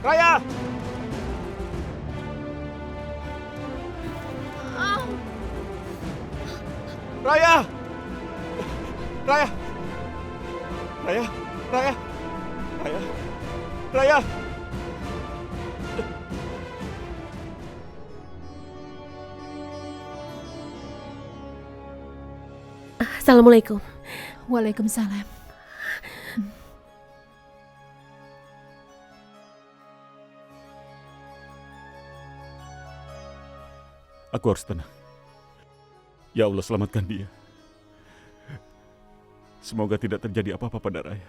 Raya! Raya! Raya! Raya! Raya! Raya! Raya! Assalamualaikum. Waalaikumsalam. Aku harus tenang. Ya Allah, selamatkan dia. Semoga tidak terjadi apa-apa pada Raya.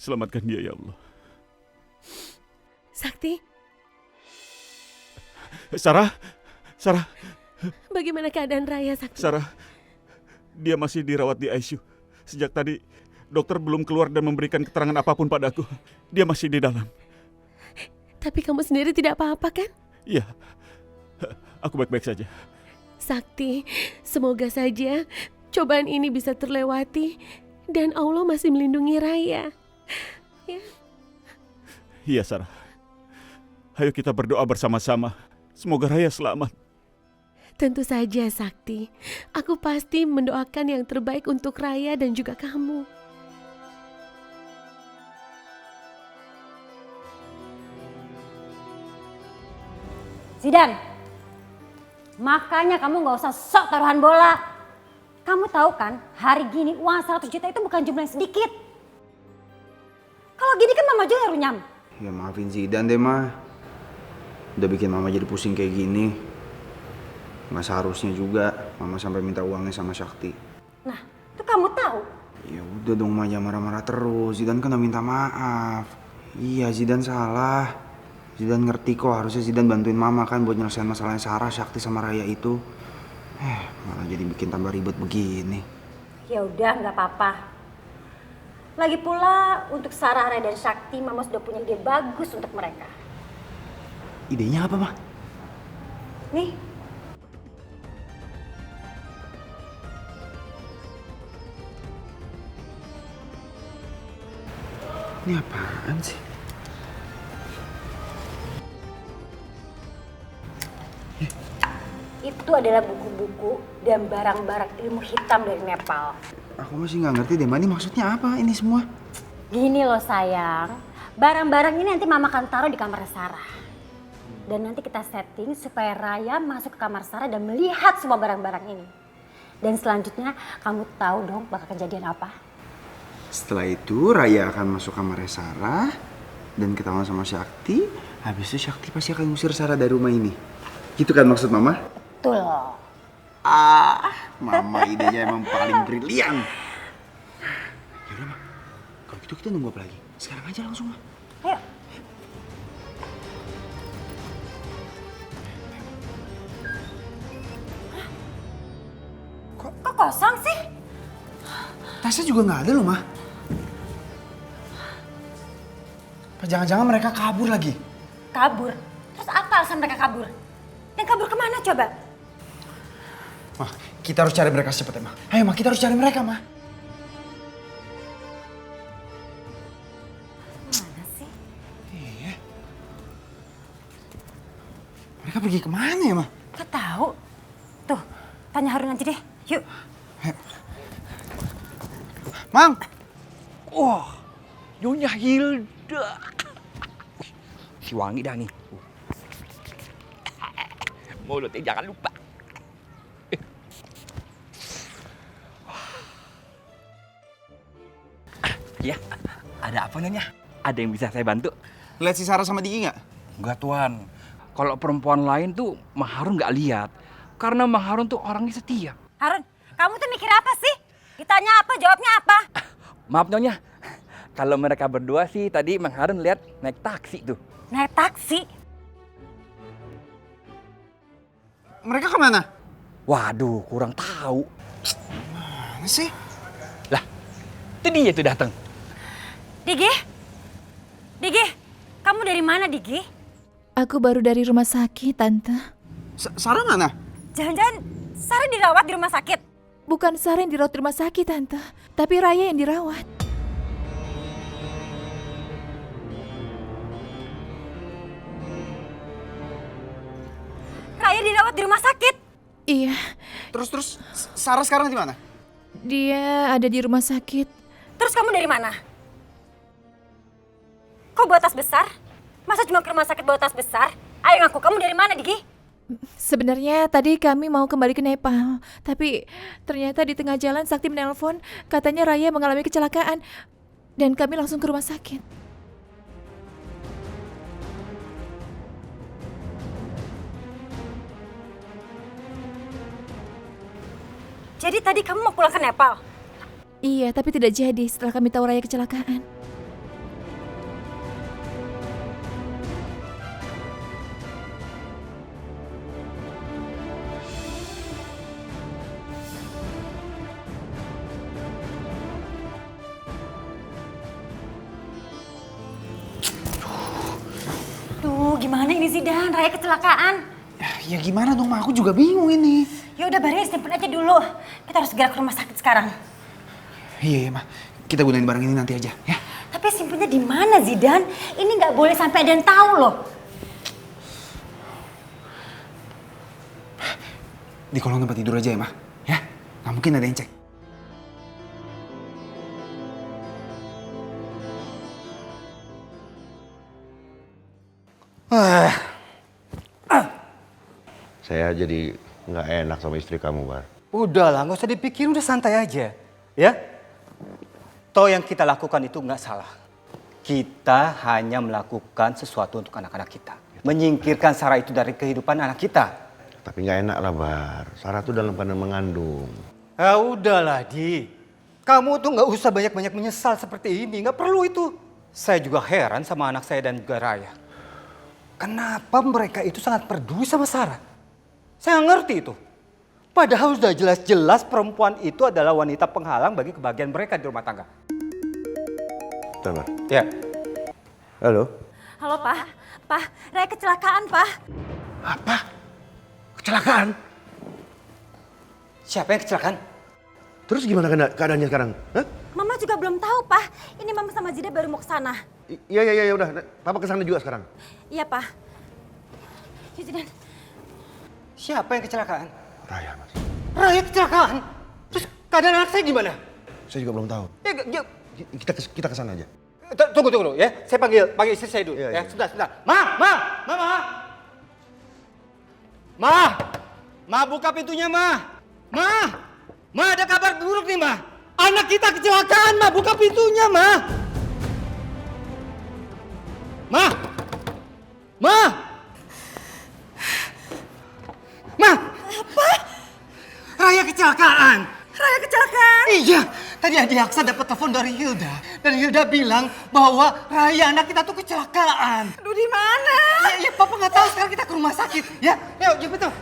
Selamatkan dia, ya Allah. Sakti, Sarah, Sarah, bagaimana keadaan Raya, Sakti? Sarah. Dia masih dirawat di ICU. Sejak tadi, dokter belum keluar dan memberikan keterangan apapun padaku. Dia masih di dalam. Tapi kamu sendiri tidak apa-apa kan? Iya, aku baik-baik saja. Sakti, semoga saja cobaan ini bisa terlewati dan Allah masih melindungi Raya. Ya. Iya, Sarah. Ayo kita berdoa bersama-sama. Semoga Raya selamat. Tentu saja, Sakti. Aku pasti mendoakan yang terbaik untuk Raya dan juga kamu. Zidan, makanya kamu gak usah sok taruhan bola. Kamu tahu kan, hari gini uang 100 juta itu bukan jumlah yang sedikit. Kalau gini kan Mama juga runyam. Ya maafin Zidan deh, Ma. Udah bikin Mama jadi pusing kayak gini. Nggak seharusnya juga Mama sampai minta uangnya sama Sakti. Nah, itu kamu tahu. Ya udah dong, Ma, jangan marah-marah terus. Zidan kan udah minta maaf. Iya, Zidan salah. Zidan ngerti kok, harusnya Zidan bantuin Mama kan buat nyelesain masalahnya Sarah, Sakti sama Raya itu. Malah jadi bikin tambah ribet begini. Ya udah, nggak apa-apa. Lagi pula untuk Sarah, Raya dan Sakti, Mama sudah punya ide bagus untuk mereka. Idenya apa, Ma? Nih, Ini apaan sih? itu adalah buku-buku dan barang-barang ilmu hitam dari Nepal. Aku masih nggak ngerti deh, Ma. Ini maksudnya apa ini semua? Gini loh sayang, barang-barang ini nanti Mama akan taruh di kamar Sarah. Dan nanti kita setting supaya Raya masuk ke kamar Sarah dan melihat semua barang-barang ini. Dan selanjutnya kamu tahu dong bakal kejadian apa? Setelah itu Raya akan masuk kamarnya Sarah dan ketahuan sama Sakti. Habis itu Sakti pasti akan ngusir Sarah dari rumah ini. Gitu kan maksud Mama? Betul. Mama idenya emang paling brilian. Yaudah, Ma. Kalau gitu kita nunggu apa lagi? Sekarang aja langsung, Ma. Ayo. Kok kosong sih? Tasnya juga nggak ada loh, Ma. Apa jangan-jangan mereka kabur lagi? Kabur? Terus apa alasan mereka kabur? Dan kabur kemana coba? Ma, kita harus cari mereka secepatnya, Ma. Ayo, Ma, kita harus cari mereka, Ma. Mana sih? Iya. Mereka pergi kemana ya, Ma? Gak tahu. Tuh, tanya Harun aja deh. Yuk. Mang! Wah, Nyonya Hilda. Si wangi dah nih. Mulutnya jangan lupa. Ya, ada apa Nyonya? Ada yang bisa saya bantu? Lihat si Sarah sama Diki nggak? Enggak Tuan. Kalau perempuan lain tuh Mang Harun nggak lihat. Karena Mang Harun tuh orangnya setia. Harun, kamu tuh mikir apa sih? Ditanya apa, jawabnya apa? Maaf Nyonya. Kalau mereka berdua sih tadi Mang Harun lihat naik taksi tuh. Naik taksi? Mereka kemana? Waduh, kurang tahu. Mana sih? Lah, itu dia tuh datang. Digi? Digi, kamu dari mana Digi? Aku baru dari rumah sakit, Tante. Sarah mana? Jangan-jangan Sarah dirawat di rumah sakit? Bukan Sarah yang dirawat di rumah sakit, Tante. Tapi Raya yang dirawat. Raya dirawat di rumah sakit. Iya, Terus Sarah sekarang di mana? dia ada di rumah sakit. Terus kamu dari mana? Kok bawa tas besar? Masa cuma ke rumah sakit bawa tas besar? Ayo ngaku, kamu dari mana, Diki? Sebenarnya tadi kami mau kembali ke Nepal, tapi ternyata di tengah jalan Sakti menelpon, katanya Raya mengalami kecelakaan, dan kami langsung ke rumah sakit. Jadi tadi kamu mau pulang ke Nepal? Iya, tapi tidak jadi setelah kami tahu Raya kecelakaan. Duh, gimana ini Zidan? Raya kecelakaan. Ya gimana dong, Ma? Aku juga bingung ini. Ya udah Baria simpen aja dulu. Kita harus segera ke rumah sakit sekarang. Iya, Ma. Kita gunain barang ini nanti aja, ya. Tapi simpennya di mana Zidan? Ini nggak boleh sampai ada yang tahu loh. Di kolong tempat tidur aja ya, Ma. Ya, nggak mungkin ada yang cek. Saya jadi nggak enak sama istri kamu, Bar. Udahlah, nggak usah dipikirin, udah santai aja. Ya? Toh yang kita lakukan itu nggak salah. Kita hanya melakukan sesuatu untuk anak-anak kita. Menyingkirkan Sarah itu dari kehidupan anak kita. Tapi nggak enak lah, Bar. Sarah tuh dalam keadaan mengandung. Ya udahlah, Di. Kamu tuh nggak usah banyak-banyak menyesal seperti ini. Nggak perlu itu. Saya juga heran sama anak saya dan juga Raya. Kenapa mereka itu sangat peduli sama Sarah? Saya nggak ngerti itu. Padahal sudah jelas-jelas perempuan itu adalah wanita penghalang bagi kebahagiaan mereka di rumah tangga. Bentar, Bar. Ya. Halo? Halo Pak, Pak, Raya kecelakaan Pak. Apa? Kecelakaan? Siapa yang kecelakaan? Terus gimana keadaannya sekarang? Hah? Mama juga belum tahu Pak. Ini Mama sama Zidan baru mau ke sana. Iya, udah. Papa kesana juga sekarang. Iya Pak. Yuk Zidan. Siapa yang kecelakaan? Raya, Mas. Raya kecelakaan? Terus keadaan anak saya gimana? Saya juga belum tahu. Ya, Kita kesana aja. tunggu dulu ya. Saya panggil istri saya dulu. Iya, Ya, iya. sebentar. Ma, buka pintunya, Ma. Ma, ada kabar buruk nih, Ma. Anak kita kecelakaan, Ma. Buka pintunya, Ma. Ma. Apa? Raya kecelakaan. Raya kecelakaan. Iya, tadi Adi Aksa dapat telepon dari Hilda. Dan Hilda bilang bahwa Raya anak kita tuh kecelakaan. Aduh di mana? Ya, Papa nggak tahu, sekarang kita ke rumah sakit. Ya, yuk cepet tuh.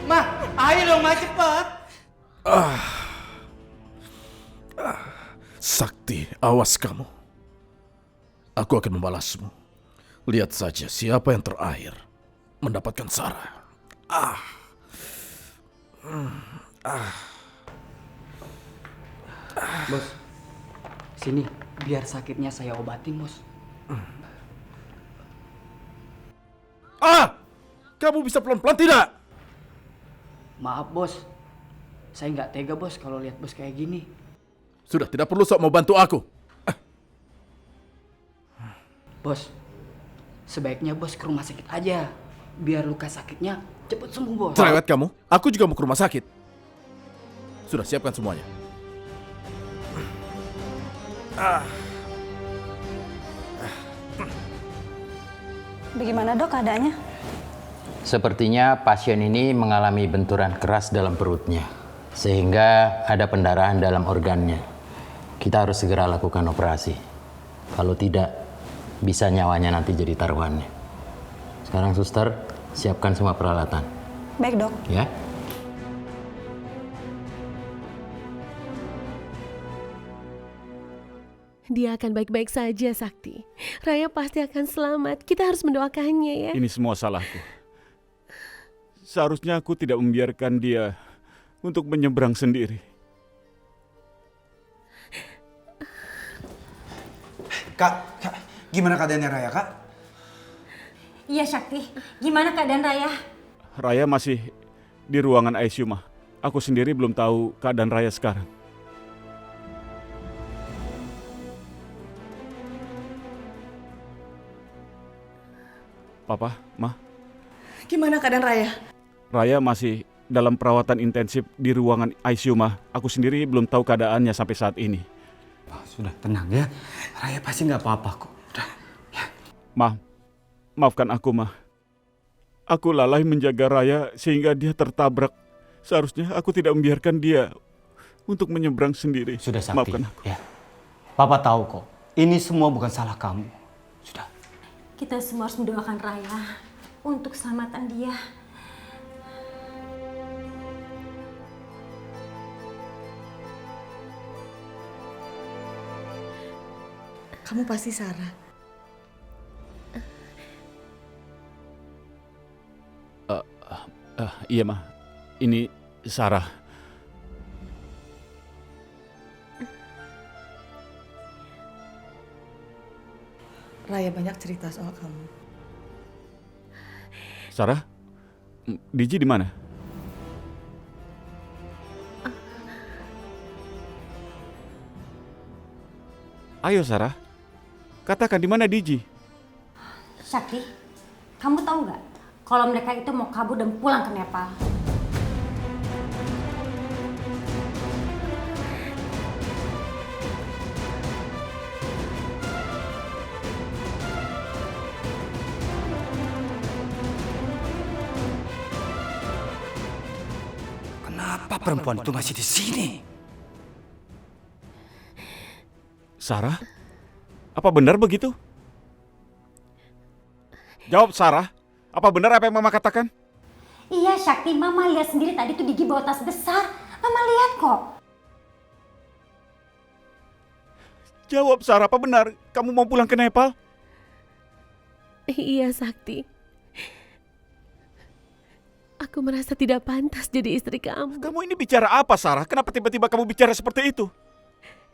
Ma, ayo dong, Ma, cepet. Sakti, awas kamu. Aku akan membalasmu. Lihat saja siapa yang terakhir mendapatkan Sarah. Bos, sini biar sakitnya saya obatin, Bos. Kamu bisa pelan-pelan tidak? Maaf, Bos. Saya nggak tega, Bos, kalau lihat Bos kayak gini. Sudah, tidak perlu sok mau bantu aku. Bos, sebaiknya Bos ke rumah sakit aja. Biar luka sakitnya cepet sembuh, Bos. Cerewet kamu, aku juga mau ke rumah sakit. Sudah, siapkan semuanya. Bagaimana dok keadaannya? Sepertinya pasien ini mengalami benturan keras dalam perutnya, sehingga ada pendarahan dalam organnya. Kita harus segera lakukan operasi. Kalau tidak, bisa nyawanya nanti jadi taruhannya. Sekarang suster, siapkan semua peralatan. Baik dok. Ya. Dia akan baik-baik saja, Sakti. Raya pasti akan selamat. Kita harus mendoakannya ya. Ini semua salahku. Seharusnya aku tidak membiarkan dia untuk menyeberang sendiri. Kak, gimana keadaannya Raya, Kak? Iya Sakti, gimana keadaan Raya? Raya masih di ruangan ICU, Ma. Aku sendiri belum tahu keadaan Raya sekarang. Papa, Ma, Gimana keadaan Raya? Raya masih dalam perawatan intensif di ruangan ICU, Ma. Aku sendiri belum tahu keadaannya sampai saat ini. Sudah tenang ya. Raya pasti nggak apa-apa kok. Udah. Ma, maafkan aku, Ma. Aku lalai menjaga Raya sehingga dia tertabrak. Seharusnya aku tidak membiarkan dia untuk menyeberang sendiri. Sudah Sakti. Maafkan aku. Ya. Papa tahu kok. Ini semua bukan salah kamu. Sudah. Kita semua harus mendoakan Raya untuk keselamatan dia. Kamu pasti Sarah. Iya, Ma. Ini Sarah. Raya banyak cerita soal kamu. Sarah? Diji di mana? Ayo, Sarah. Katakan di mana Diji? Sakti, kamu tahu nggak kalau mereka itu mau kabur dan pulang ke Nepal? Kenapa perempuan itu masih di sini? Sarah? Apa benar begitu? Jawab, Sarah. Apa benar apa yang Mama katakan? Iya Sakti, Mama lihat sendiri tadi tuh Digi bawa tas besar. Mama lihat kok. Jawab, Sarah. Apa benar kamu mau pulang ke Nepal? Iya, Sakti. Aku merasa tidak pantas jadi istri kamu. Kamu ini bicara apa, Sarah? Kenapa tiba-tiba kamu bicara seperti itu?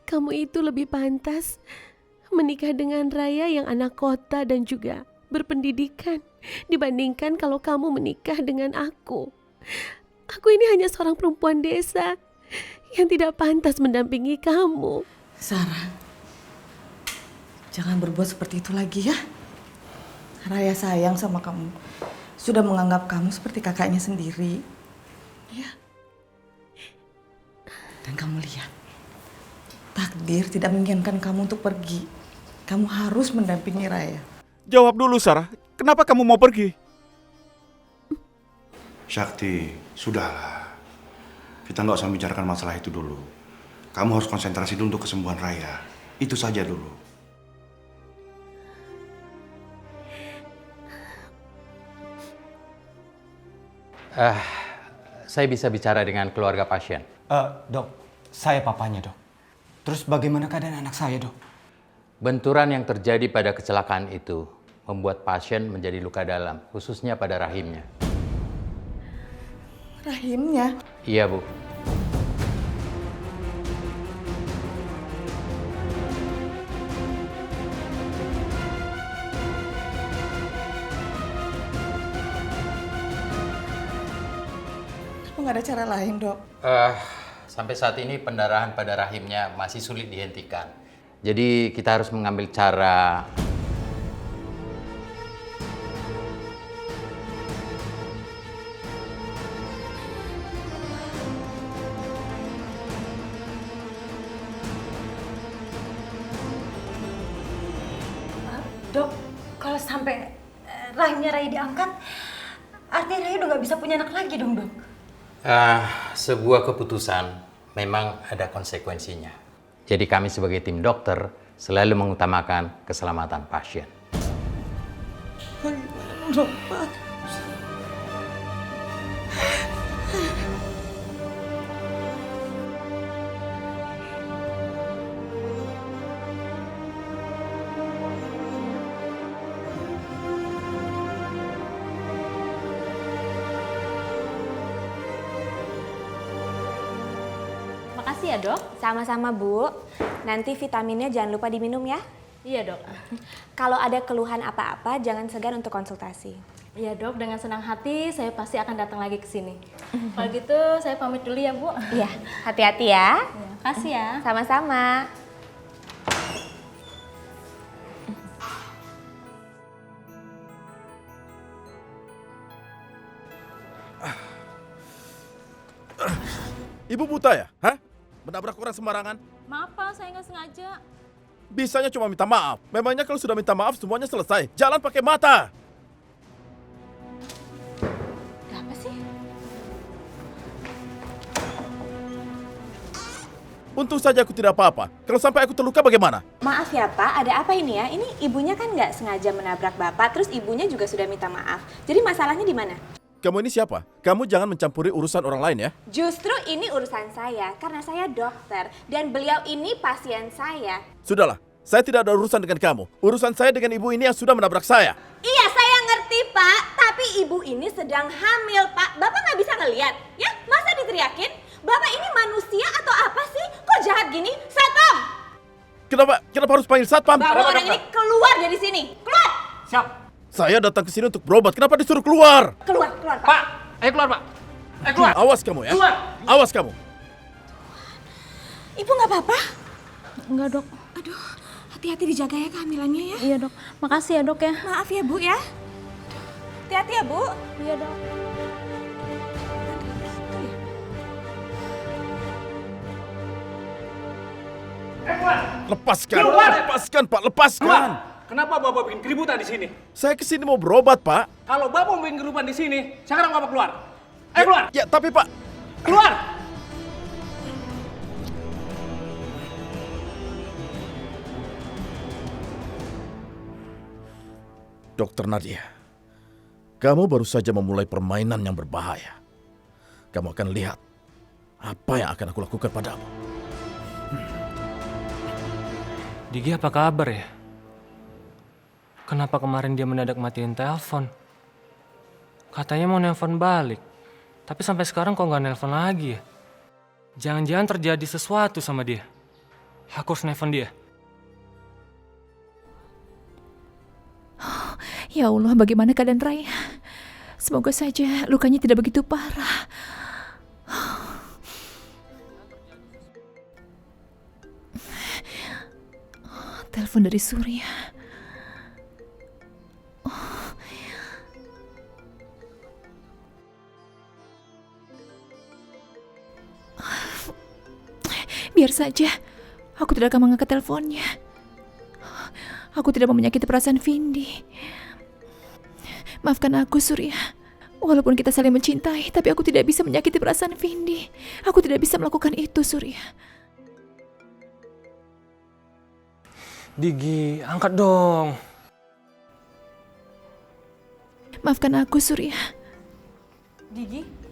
Kamu itu lebih pantas menikah dengan Raya yang anak kota dan juga berpendidikan dibandingkan kalau kamu menikah dengan aku. Aku ini hanya seorang perempuan desa yang tidak pantas mendampingi kamu. Sarah, jangan berbuat seperti itu lagi ya. Raya sayang sama kamu. Sudah menganggap kamu seperti kakaknya sendiri. Ya. Dan kamu lihat, takdir tidak menginginkan kamu untuk pergi. Kamu harus mendampingi Raya. Jawab dulu, Sarah. Kenapa kamu mau pergi? Sakti, sudahlah. Kita nggak usah membicarakan masalah itu dulu. Kamu harus konsentrasi dulu untuk kesembuhan Raya. Itu saja dulu. Saya bisa bicara dengan keluarga pasien. Dok, saya papanya dok. Terus bagaimana keadaan anak saya dok? Benturan yang terjadi pada kecelakaan itu membuat pasien menjadi luka dalam, khususnya pada rahimnya. Rahimnya? Iya, Bu. Apa nggak ada cara lain dok? Sampai saat ini pendarahan pada rahimnya masih sulit dihentikan. Jadi kita harus mengambil cara. Dok, kalau sampai rahimnya Raya diangkat, artinya Raya udah gak bisa punya anak lagi dong, dok. Sebuah keputusan memang ada konsekuensinya. Jadi kami sebagai tim dokter selalu mengutamakan keselamatan pasien. Bagaimana dok, Pak? Makasih ya dok. Sama-sama Bu. Nanti vitaminnya jangan lupa diminum ya. Iya dok. Kalau ada keluhan apa-apa, jangan segan untuk konsultasi. Iya dok, dengan senang hati saya pasti akan datang lagi ke sini. Kalau gitu saya pamit dulu ya Bu. Iya, hati-hati ya. Makasih ya. Sama-sama. Ibu buta ya? Hah? Menabrak orang sembarangan? Maaf Pak, saya nggak sengaja. Bisanya cuma minta maaf. Memangnya kalau sudah minta maaf semuanya selesai. Jalan pakai mata. Apa sih? Untung saja aku tidak apa-apa. Kalau sampai aku terluka bagaimana? Maaf ya Pak, ada apa ini ya? Ini ibunya kan nggak sengaja menabrak Bapak, terus ibunya juga sudah minta maaf. Jadi masalahnya di mana? Kamu ini siapa? Kamu jangan mencampuri urusan orang lain ya. Justru ini urusan saya, karena saya dokter dan beliau ini pasien saya. Sudahlah, saya tidak ada urusan dengan kamu. Urusan saya dengan ibu ini yang sudah menabrak saya. Iya, saya ngerti Pak, tapi ibu ini sedang hamil Pak. Bapak nggak bisa ngelihat, ya? Masa diteriakin? Bapak ini manusia atau apa sih? Kok jahat gini? Satpam! Kenapa harus panggil satpam? Bawa orang ini keluar dari sini, keluar! Siap. Saya datang ke sini untuk berobat. Kenapa disuruh keluar? Keluar Pak. Pak, ayo keluar Pak. Ayo keluar. Awas kamu ya. Keluar. Awas kamu. Ibu nggak apa-apa? Enggak dok. Aduh, hati-hati dijaga ya kehamilannya ya. Iya dok, makasih ya dok ya. Maaf ya Bu ya. Hati-hati ya Bu. Iya dok. Lepaskan. Keluar. Lepaskan Pak, lepaskan. Keluar. Kenapa Bapak bikin keributan di sini? Saya kesini mau berobat Pak. Kalau Bapak mau bikin keributan di sini, sekarang Bapak keluar. Ayo keluar. Ya tapi Pak. Keluar. Dokter Nadia, kamu baru saja memulai permainan yang berbahaya. Kamu akan lihat apa yang akan aku lakukan padamu. Digi apa kabar ya? Kenapa kemarin dia mendadak matiin telepon? Katanya mau nelpon balik, tapi sampai sekarang kok nggak nelpon lagi ya? Jangan-jangan terjadi sesuatu sama dia. Aku harus nelpon dia. Ya Allah, bagaimana keadaan Raya? Semoga saja lukanya tidak begitu parah. Telepon dari Surya. Biar saja, aku tidak akan mengangkat teleponnya. Aku tidak mau menyakiti perasaan Vindi. Maafkan aku, Surya. Walaupun kita saling mencintai, tapi aku tidak bisa menyakiti perasaan Vindi. Aku tidak bisa melakukan itu, Surya. Digi, angkat dong. Maafkan aku, Surya. Digi?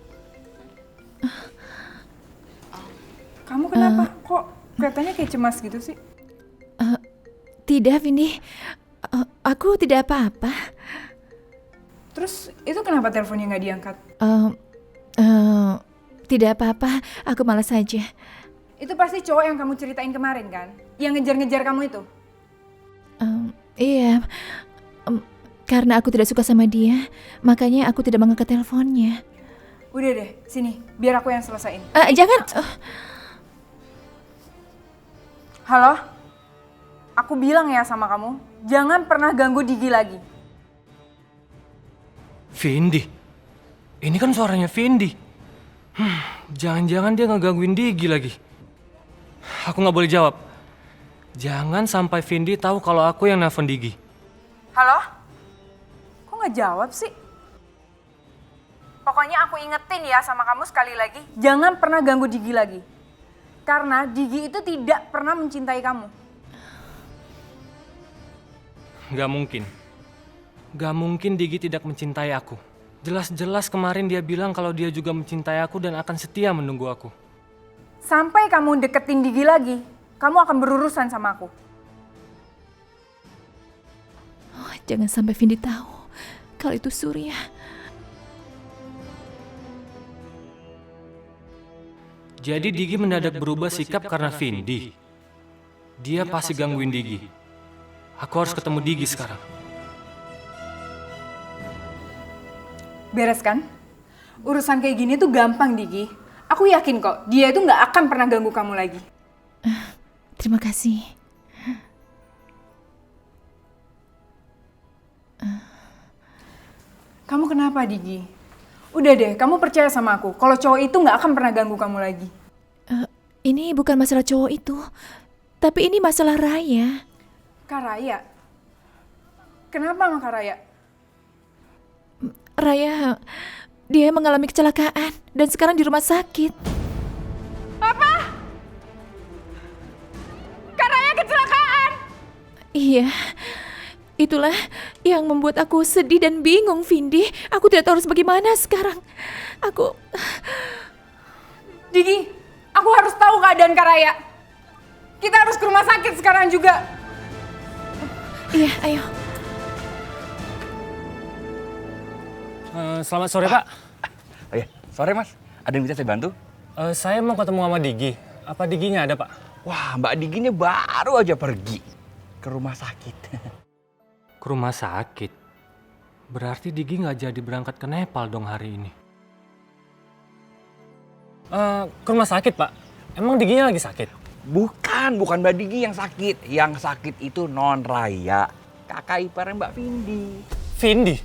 Kamu kenapa? Kok kelihatannya kayak cemas gitu sih? Tidak, Vindi. Aku tidak apa-apa. Terus itu kenapa teleponnya nggak diangkat? Tidak apa-apa. Aku malas saja. Itu pasti cowok yang kamu ceritain kemarin kan? Yang ngejar-ngejar kamu itu? Iya. Karena aku tidak suka sama dia, makanya aku tidak mengangkat teleponnya. Udah deh, sini. Biar aku yang selesain. Jangan. Halo? Aku bilang ya sama kamu, jangan pernah ganggu Digi lagi. Vindi? Ini kan suaranya Vindi. Jangan-jangan dia ngegangguin Digi lagi. Aku nggak boleh jawab. Jangan sampai Vindi tahu kalau aku yang nelpon Digi. Halo? Kok nggak jawab sih? Pokoknya aku ingetin ya sama kamu sekali lagi, jangan pernah ganggu Digi lagi. Karena Digi itu tidak pernah mencintai kamu. Gak mungkin. Gak mungkin Digi tidak mencintai aku. Jelas-jelas kemarin dia bilang kalau dia juga mencintai aku dan akan setia menunggu aku. Sampai kamu deketin Digi lagi, kamu akan berurusan sama aku. Jangan sampai Vindi tahu kalau itu Surya. Jadi Digi mendadak berubah sikap karena Vindi. Dia pasti gangguin Digi. Aku harus ketemu Digi sekarang. Beres kan? Urusan kayak gini tuh gampang, Digi. Aku yakin kok, dia itu nggak akan pernah ganggu kamu lagi. Terima kasih. Kamu kenapa, Digi? Udah deh, kamu percaya sama aku. Kalau cowok itu nggak akan pernah ganggu kamu lagi. Ini bukan masalah cowok itu, tapi ini masalah Raya. Kak Raya? Kenapa sama Kak Raya? Raya, dia mengalami kecelakaan dan sekarang di rumah sakit. Apa? Kak Raya kecelakaan? Iya, itulah yang membuat aku sedih dan bingung, Vindi. Aku tidak tahu harus bagaimana sekarang. Digi, aku harus tahu keadaan Kak Raya. Kita harus ke rumah sakit sekarang juga. Iya, ayo. Selamat sore, Pak. Oh ya, sore Mas. Ada yang bisa saya bantu? Saya mau ketemu sama Digi. Apa Diginya ada, Pak? Wah, Mbak Diginya baru aja pergi ke rumah sakit. Ke rumah sakit? Berarti Digi nggak jadi berangkat ke Nepal dong hari ini. Ke rumah sakit, Pak. Emang Diginya lagi sakit? Bukan Mbak Digi yang sakit. Yang sakit itu Non Raya, kakak iparnya Mbak Vindi. Vindi?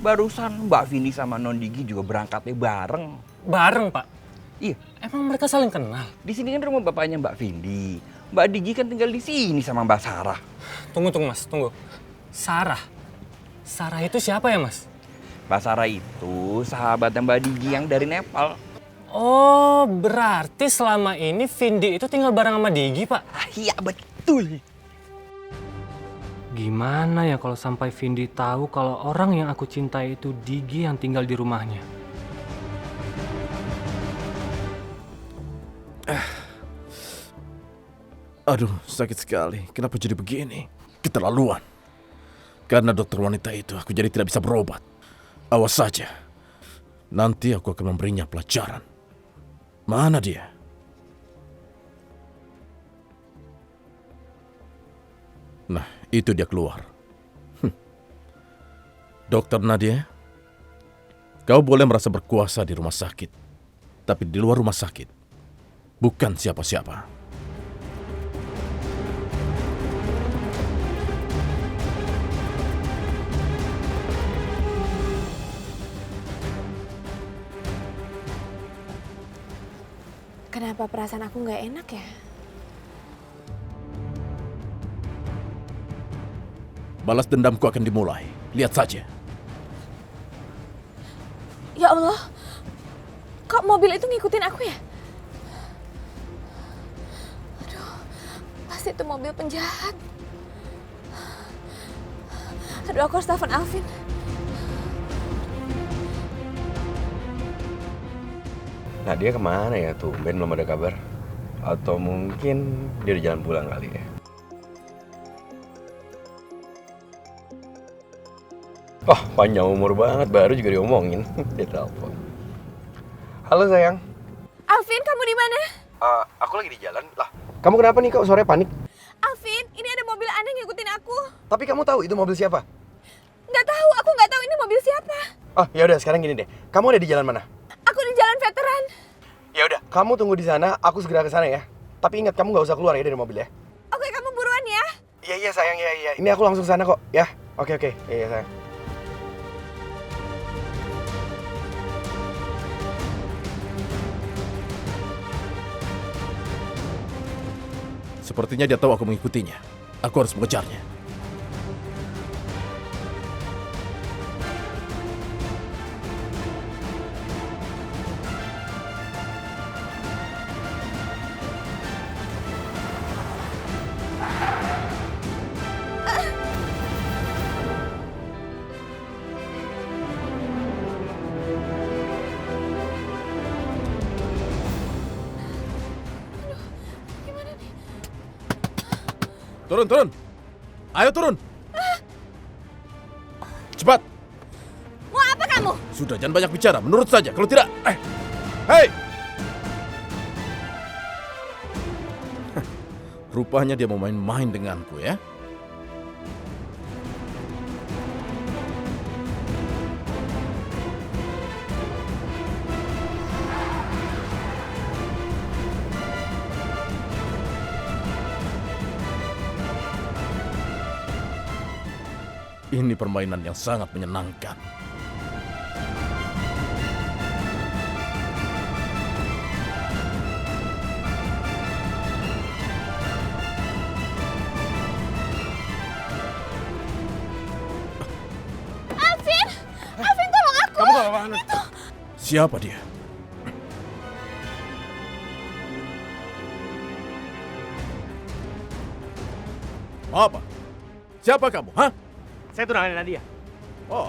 Barusan Mbak Vindi sama Non Digi juga berangkatnya bareng. Bareng, Pak? Iya. Emang mereka saling kenal? Di sini kan rumah bapaknya Mbak Vindi. Mbak Digi kan tinggal di sini sama Mbak Sarah. Tunggu Mas, tunggu. Sarah? Sarah itu siapa ya, Mas? Mbak Sarah itu sahabatnya Mbak Digi yang dari Nepal. Oh, berarti selama ini Vindi itu tinggal bareng sama Digi, Pak? Iya, betul. Gimana ya kalau sampai Vindi tahu kalau orang yang aku cintai itu Digi yang tinggal di rumahnya? Aduh, sakit sekali. Kenapa jadi begini? Keterlaluan. Karena dokter wanita itu, aku jadi tidak bisa berobat. Awas saja. Nanti aku akan memberinya pelajaran. Mana dia? Nah, itu dia keluar. Dokter Nadia, kau boleh merasa berkuasa di rumah sakit. Tapi di luar rumah sakit, bukan siapa-siapa. Kenapa perasaan aku nggak enak ya? Balas dendamku akan dimulai. Lihat saja. Ya Allah, kok mobil itu ngikutin aku ya? Aduh, pasti itu mobil penjahat. Aduh, aku harus telepon Alvin. Nah, dia kemana ya tuh? Ben belum ada kabar. Atau mungkin dia di jalan pulang kali ya. Oh, panjang umur banget, baru juga diomongin. Dia telepon. Halo sayang. Alvin, kamu di mana? Aku lagi di jalan. Lah, kamu kenapa nih kok sore panik? Alvin, ini ada mobil aneh ngikutin aku. Tapi kamu tahu itu mobil siapa? Nggak tahu, aku nggak tahu ini mobil siapa. Oh, ya udah sekarang gini deh. Kamu ada di jalan mana? Aku di jalan veteran. Ya udah, kamu tunggu di sana, aku segera ke sana ya. Tapi ingat kamu nggak usah keluar ya dari mobil ya. Oke, kamu buruan ya. Iya sayang, iya. Ini aku langsung sana kok, ya. Oke. Iya sayang. Sepertinya dia tahu aku mengikutinya. Aku harus mengejarnya. Turun. Ayo turun. Cepat. Mau apa kamu? Sudah, jangan banyak bicara. Menurut saja. Kalau tidak, hei. Rupanya dia mau main-main denganku ya. Ini permainan yang sangat menyenangkan. Alvin! Alvin, tolong aku! Kamu gak apa-apa? Itu! Siapa dia? Apa? Siapa kamu, hah? Saya tunangannya Nadia. Oh.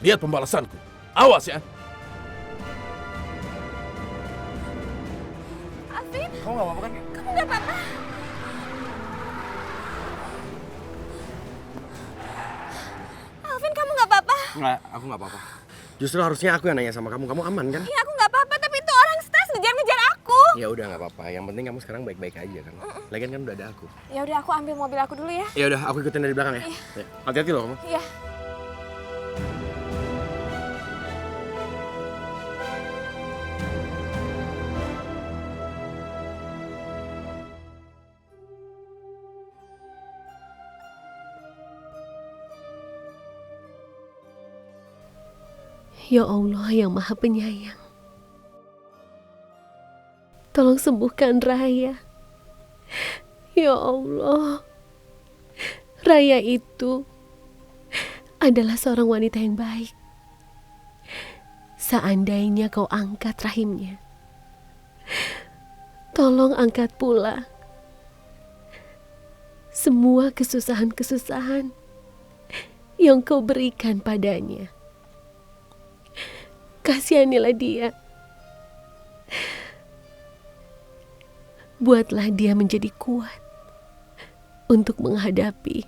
Lihat pembalasanku. Awas ya. Alvin! Kamu gak apa-apa kan? Kamu gak apa-apa? Alvin, kamu gak apa-apa? Enggak, aku nggak apa-apa. Justru harusnya aku yang nanya sama kamu. Kamu aman kan? Ya aku gak apa-apa, tapi itu orang stres ngejar-ngejar aku. Ya udah nggak apa-apa. Yang penting kamu sekarang baik-baik aja kan. Lagian kan udah ada aku. Ya udah, aku ambil mobil aku dulu ya. Ya udah, aku ikutin dari belakang ya. Ya, hati-hati loh kamu. Iya. Ya Allah yang Maha Penyayang, tolong sembuhkan Raya. Ya Allah, Raya itu adalah seorang wanita yang baik. Seandainya kau angkat rahimnya, tolong angkat pula semua kesusahan-kesusahan yang kau berikan padanya. Kasihanilah dia. Buatlah dia menjadi kuat untuk menghadapi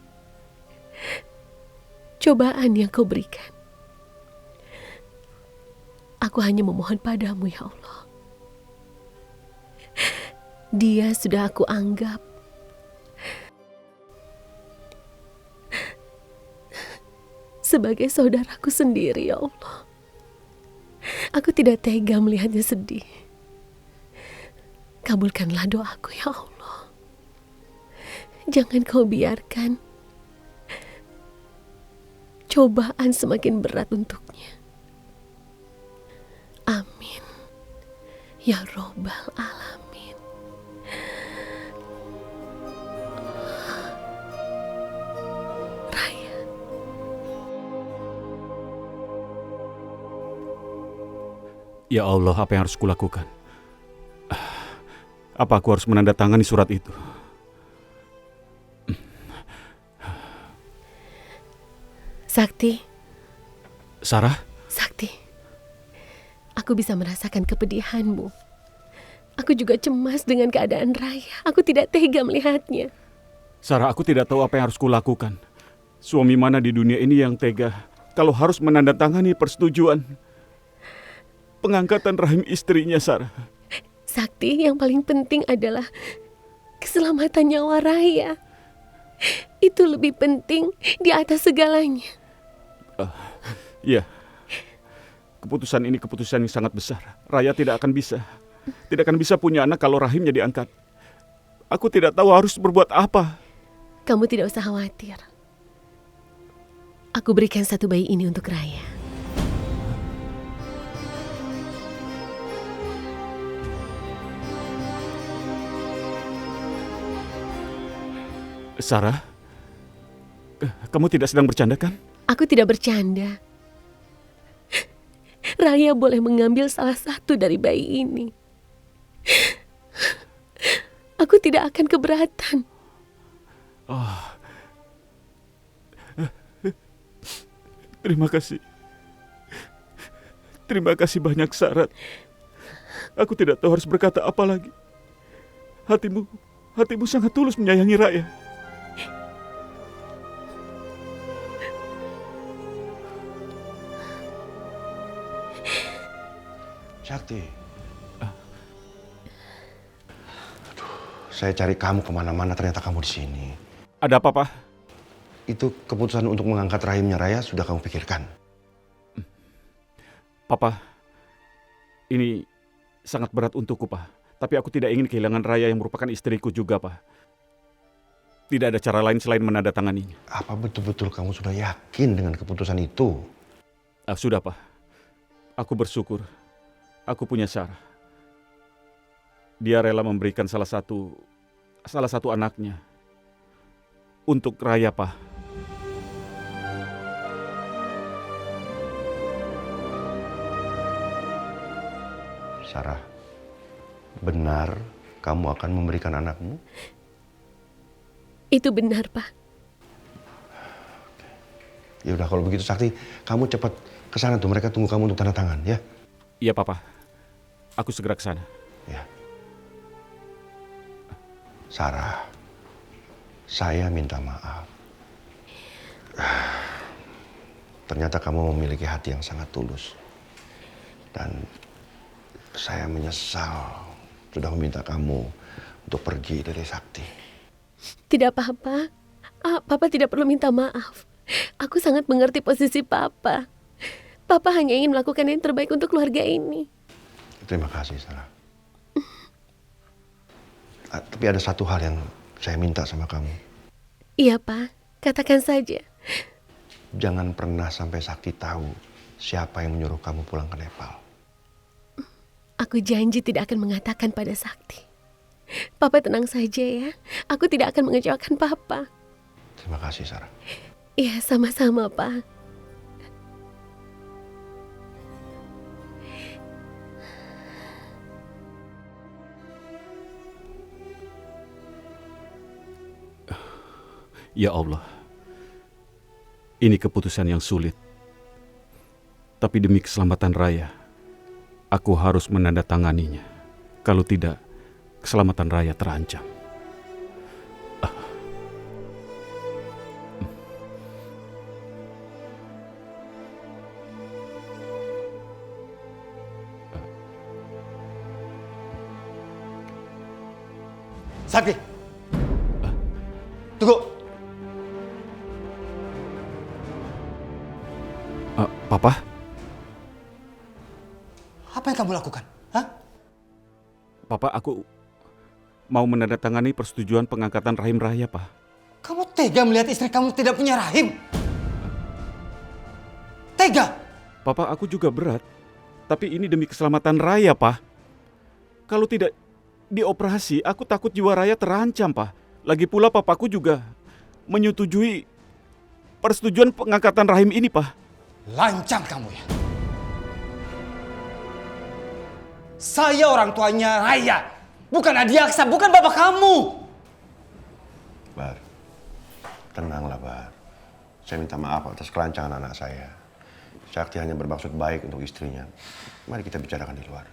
cobaan yang kau berikan. Aku hanya memohon padamu, ya Allah. Dia sudah aku anggap sebagai saudaraku sendiri, ya Allah. Aku tidak tega melihatnya sedih. Kabulkanlah doaku, ya Allah. Jangan kau biarkan cobaan semakin berat untuknya. Amin. Ya Robbal Alamin. Raya. Ya Allah, apa yang harus kulakukan? Apa aku harus menandatangani surat itu? Sakti. Sarah? Sakti. Aku bisa merasakan kepedihanmu. Aku juga cemas dengan keadaan Raya. Aku tidak tega melihatnya. Sarah, aku tidak tahu apa yang harus kulakukan. Suami mana di dunia ini yang tega kalau harus menandatangani persetujuan pengangkatan rahim istrinya, Sarah? Sakti, yang paling penting adalah keselamatan nyawa Raya. Itu lebih penting di atas segalanya. Iya. Keputusan ini keputusan yang sangat besar. Raya tidak akan bisa punya anak kalau rahimnya diangkat. Aku tidak tahu harus berbuat apa. Kamu tidak usah khawatir. Aku berikan satu bayi ini untuk Raya. Sarah, kamu tidak sedang bercanda kan? Aku tidak bercanda. Raya boleh mengambil salah satu dari bayi ini. Aku tidak akan keberatan. Oh. Terima kasih. Terima kasih banyak, Sarah. Aku tidak tahu harus berkata apa lagi. Hatimu sangat tulus menyayangi Raya. Sakti. Saya cari kamu kemana-mana, ternyata kamu di sini. Ada apa, Pak? Itu keputusan untuk mengangkat rahimnya Raya sudah kamu pikirkan? Papa, ini sangat berat untukku, Pak. Tapi aku tidak ingin kehilangan Raya yang merupakan istriku juga, Pak. Tidak ada cara lain selain menandatanganinya. Apa betul-betul kamu sudah yakin dengan keputusan itu? Sudah, Pak. Aku bersyukur. Aku punya Sarah. Dia rela memberikan salah satu anaknya untuk Raya, Pak. Sarah, benar kamu akan memberikan anakmu? Itu benar, Pak. Ya udah kalau begitu Sakti, kamu cepat ke sana tuh. Mereka tunggu kamu untuk tanda tangan, ya? Iya, Papa. Aku segera ke sana. Ya. Sarah, saya minta maaf. Ternyata kamu memiliki hati yang sangat tulus. Dan saya menyesal sudah meminta kamu untuk pergi dari Sakti. Tidak apa-apa. Papa tidak perlu minta maaf. Aku sangat mengerti posisi Papa. Papa hanya ingin melakukan yang terbaik untuk keluarga ini. Terima kasih, Sarah. Tapi ada satu hal yang saya minta sama kamu. Iya, Pak. Katakan saja. Jangan pernah sampai Sakti tahu siapa yang menyuruh kamu pulang ke Nepal. Aku janji tidak akan mengatakan pada Sakti. Papa tenang saja ya. Aku tidak akan mengecewakan Papa. Terima kasih, Sarah. Iya, sama-sama, Pak. Ya Allah, ini keputusan yang sulit. Tapi demi keselamatan Raya, aku harus menandatanganinya. Kalau tidak, keselamatan Raya terancam. Sakti! Tunggu! Papa? Apa yang kamu lakukan? Hah? Papa, aku mau menandatangani persetujuan pengangkatan rahim Raya, Pak. Kamu tega melihat istri kamu tidak punya rahim? Tega? Papa, aku juga berat. Tapi ini demi keselamatan Raya, Pak. Kalau tidak dioperasi, aku takut jiwa Raya terancam, Pak. Lagi pula papaku juga menyetujui persetujuan pengangkatan rahim ini, Pak. Lancang kamu ya. Saya orang tuanya Raya, bukan Adiaksa, bukan bapak kamu. Bar, tenanglah Bar. Saya minta maaf atas kelancangan anak saya. Sakti hanya bermaksud baik untuk istrinya. Mari kita bicarakan di luar.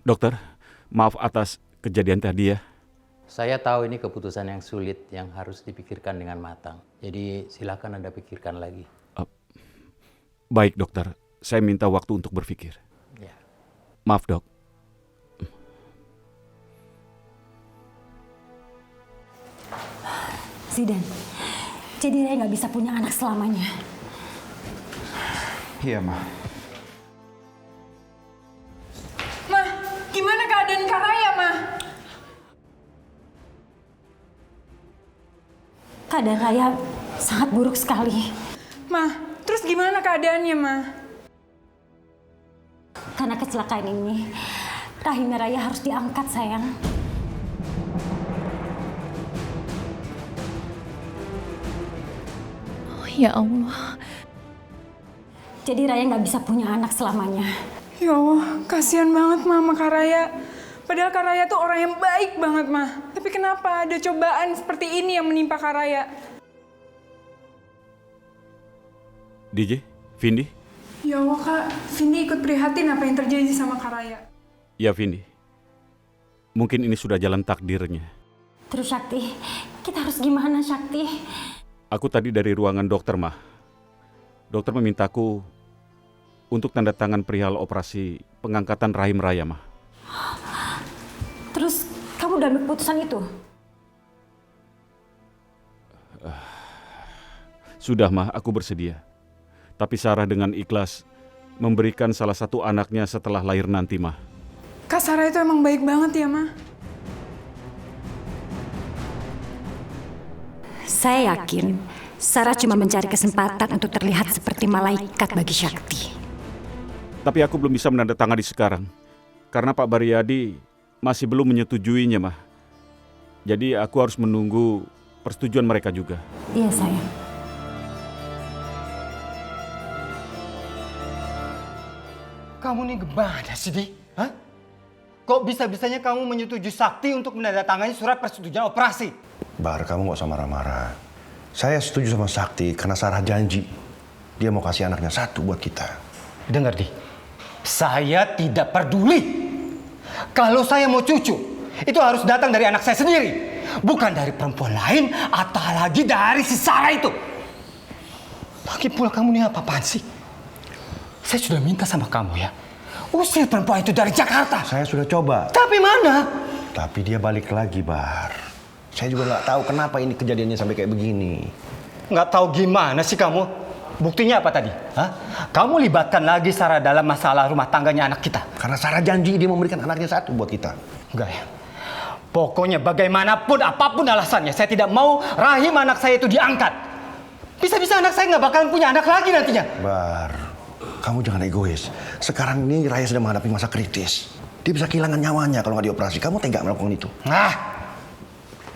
Dokter, maaf atas kejadian tadi ya. Saya tahu ini keputusan yang sulit yang harus dipikirkan dengan matang. Jadi silakan Anda pikirkan lagi. Baik dokter, saya minta waktu untuk berpikir. Ya. Maaf dok. Zidan, jadi Raya nggak bisa punya anak selamanya. Iya, Ma. Ma, gimana keadaan Kak Raya, Ma? Keadaan Raya sangat buruk sekali. Ma, terus gimana keadaannya, Ma? Karena kecelakaan ini, rahimnya Raya harus diangkat, sayang. Oh ya Allah. Jadi Raya nggak bisa punya anak selamanya. Ya Allah, kasihan banget Mama Kak Raya. Padahal Kak Raya tuh orang yang baik banget, Ma. Tapi kenapa ada cobaan seperti ini yang menimpa Kak Raya? DJ, Vindi? Ya Allah, Kak. Vindi ikut prihatin apa yang terjadi sama Kak Raya. Ya Vindi, mungkin ini sudah jalan takdirnya. Terus Sakti, kita harus gimana Sakti? Aku tadi dari ruangan dokter, Mah. Dokter memintaku untuk tanda tangan perihal operasi pengangkatan rahim Raya, Mah. Terus kamu udah ambil keputusan itu? Sudah, Ma, aku bersedia. Tapi Sarah dengan ikhlas memberikan salah satu anaknya setelah lahir nanti, Ma. Kak Sarah itu emang baik banget ya, Ma. Saya yakin Sarah cuma mencari kesempatan untuk terlihat seperti malaikat bagi Syakti. Tapi aku belum bisa menandatangani sekarang. Karena Pak Baryadi masih belum menyetujuinya, Ma. Jadi aku harus menunggu persetujuan mereka juga. Iya, sayang. Kamu nih gimana sih, Di? Hah? Kok bisa-bisanya kamu menyetujui Sakti untuk menandatangani surat persetujuan operasi? Bar, kamu gak usah marah-marah. Saya setuju sama Sakti karena Sarah janji dia mau kasih anaknya satu buat kita. Dengar, Di. Saya tidak peduli. Kalau saya mau cucu, itu harus datang dari anak saya sendiri. Bukan dari perempuan lain atau lagi dari si Sarah itu. Lagi pula kamu nih apa-apaan sih? Saya sudah minta sama kamu ya. Usir perempuan itu dari Jakarta. Saya sudah coba. Tapi mana? Tapi dia balik lagi, Bar. Saya juga nggak tahu kenapa ini kejadiannya sampai kayak begini. Nggak tahu gimana sih kamu? Buktinya apa tadi? Hah? Kamu libatkan lagi Sarah dalam masalah rumah tangganya anak kita. Karena Sarah janji dia memberikan anaknya satu buat kita. Enggak ya. Pokoknya bagaimanapun, apapun alasannya, saya tidak mau rahim anak saya itu diangkat. Bisa-bisa anak saya nggak bakalan punya anak lagi nantinya. Bar, kamu jangan egois. Sekarang ini Raya sedang menghadapi masa kritis. Dia bisa kehilangan nyawanya kalau nggak dioperasi. Kamu tega melakukan itu? Nah,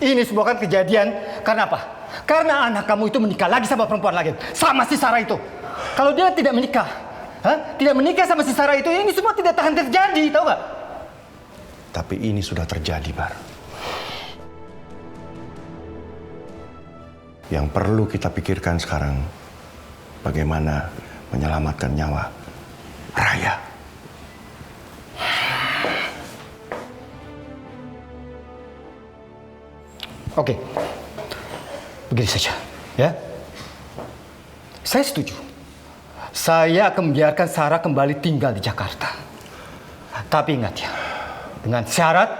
ini semua kan kejadian karena apa? Karena anak kamu itu menikah lagi sama perempuan lagi. Sama si Sarah itu. Kalau dia tidak menikah, tidak menikah sama si Sarah itu, ini semua tidak akan terjadi, tahu nggak? Tapi ini sudah terjadi, Bar. Yang perlu kita pikirkan sekarang, bagaimana menyelamatkan nyawa Raya. Oke, begini saja, ya. Saya setuju. Saya akan membiarkan Sarah kembali tinggal di Jakarta. Tapi ingat ya, dengan syarat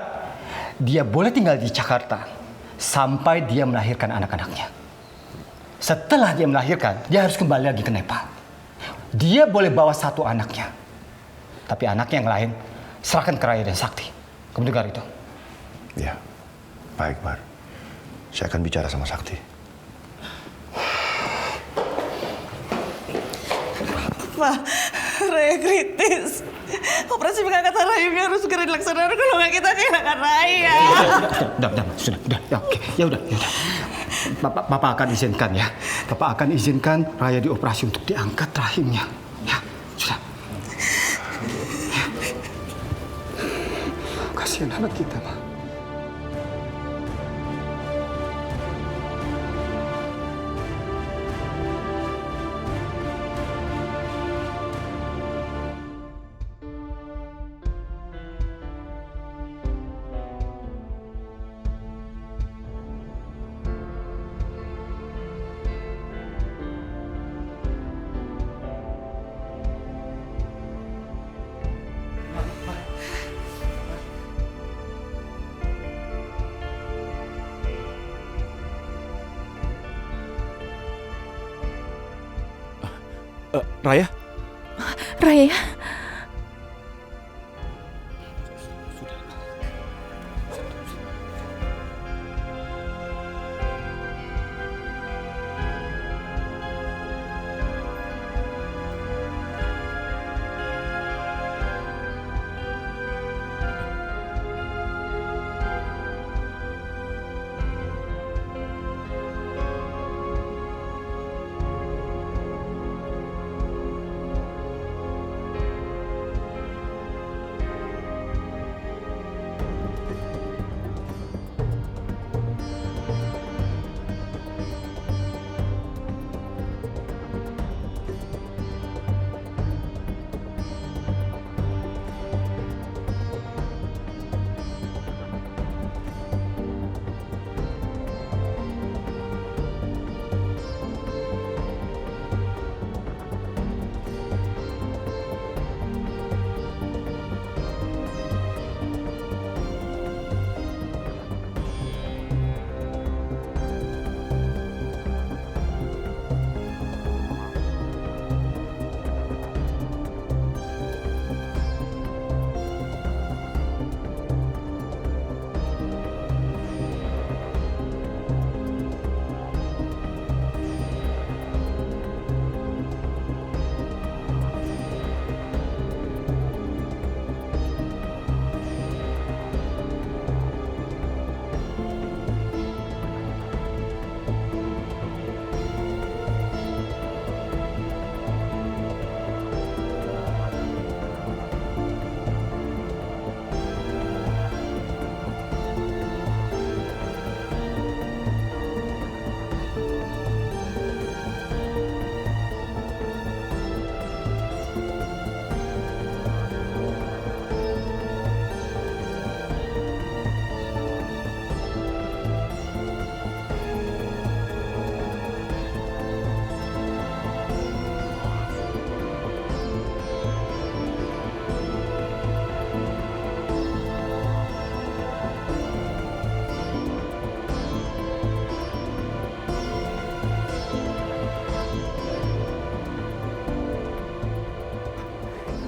dia boleh tinggal di Jakarta sampai dia melahirkan anak-anaknya. Setelah dia melahirkan, dia harus kembali lagi ke Nepal. Dia boleh bawa satu anaknya, tapi anaknya yang lain serahkan ke Raya dan Sakti. Kamu dengar itu? Ya, baik, Bar. Saya akan bicara sama Sakti. Pak, Raya kritis. Operasi pengangkatan rahimnya harus segera dilaksanakan kalau nggak kita kehilangan Raya. Sudah, oke, ya udah. Bapak akan izinkan ya. Bapak akan izinkan Raya dioperasi untuk diangkat rahimnya. Ya, sudah. Kasihan anak kita, Pak. Raya? Raya?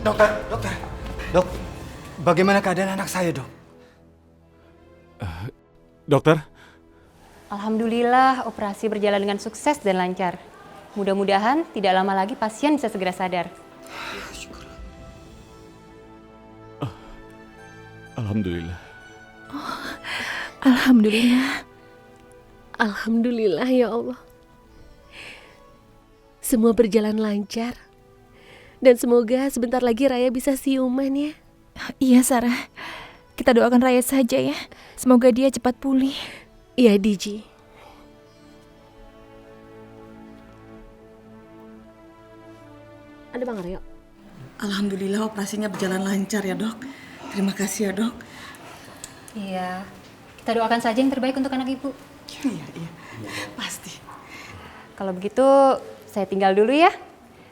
Dokter. Dok, bagaimana keadaan anak saya, dok? Dokter, Alhamdulillah operasi berjalan dengan sukses dan lancar. Mudah-mudahan tidak lama lagi pasien bisa segera sadar. alhamdulillah. Alhamdulillah. Alhamdulillah ya Allah. Semua berjalan lancar. Dan semoga sebentar lagi Raya bisa siuman ya. Iya, Sarah. Kita doakan Raya saja ya. Semoga dia cepat pulih. Iya, Diji. Ada Bang Aryo. Alhamdulillah operasinya berjalan lancar ya dok. Terima kasih ya dok. Iya, kita doakan saja yang terbaik untuk anak ibu. Iya, pasti. Kalau begitu, saya tinggal dulu ya.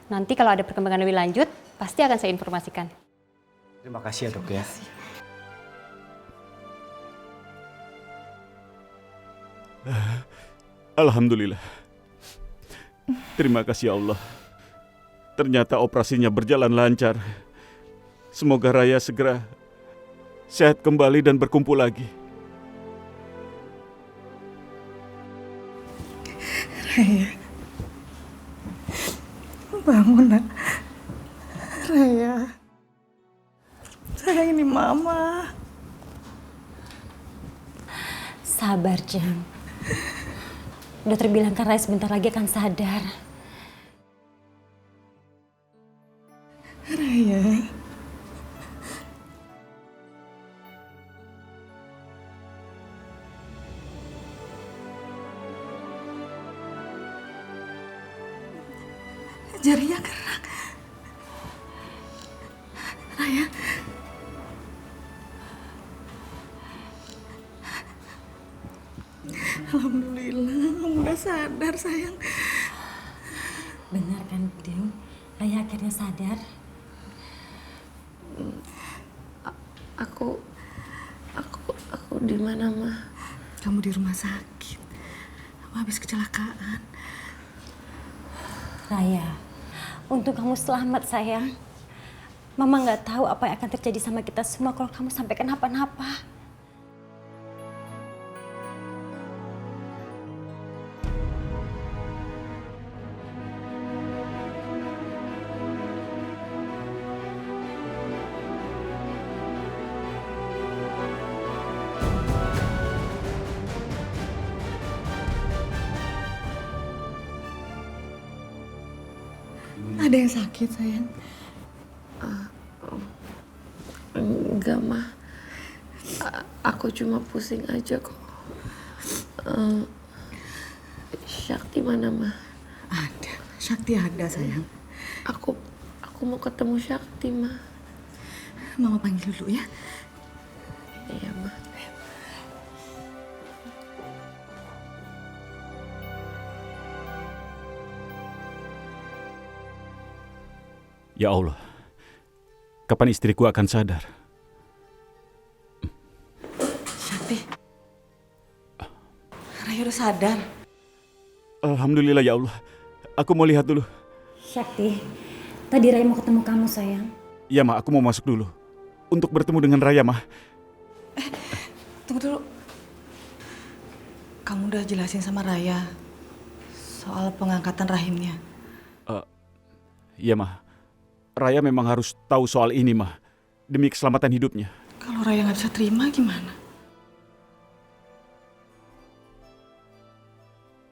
Nanti kalau ada perkembangan lebih lanjut, pasti akan saya informasikan. Terima kasih ya dok ya. Alhamdulillah. Terima kasih ya Allah. Ternyata operasinya berjalan lancar. Semoga Raya segera sehat kembali dan berkumpul lagi. Raya. Bangun nak. Raya. Sayang ini mama. Sabar, Jang. Dokter bilang kan Raya sebentar lagi akan sadar. Raya. Jarinya gerak. Raya. Alhamdulillah, kamu udah sadar sayang. Benar kan, Ding? Raya akhirnya sadar. Aku di mana, Ma? Kamu di rumah sakit. Kamu habis kecelakaan. Raya, untuk kamu selamat sayang. Mama nggak tahu apa yang akan terjadi sama kita semua kalau kamu sampai kenapa-napa. Ada yang sakit sayang? Enggak, Ma. Aku cuma pusing aja kok. Syakti mana, Ma? Ada. Syakti ada sayang. Aku mau ketemu Syakti, Ma. Mama panggil dulu ya. Iya, Ma. Ya Allah, kapan istriku akan sadar? Syakti. Raya udah sadar. Alhamdulillah ya Allah. Aku mau lihat dulu. Syakti, tadi Raya mau ketemu kamu sayang. Ya, Ma, aku mau masuk dulu. Untuk bertemu dengan Raya, Ma. Tunggu dulu. Kamu udah jelasin sama Raya soal pengangkatan rahimnya. Iya, Ma. Raya memang harus tahu soal ini, Ma. Demi keselamatan hidupnya. Kalau Raya nggak bisa terima gimana?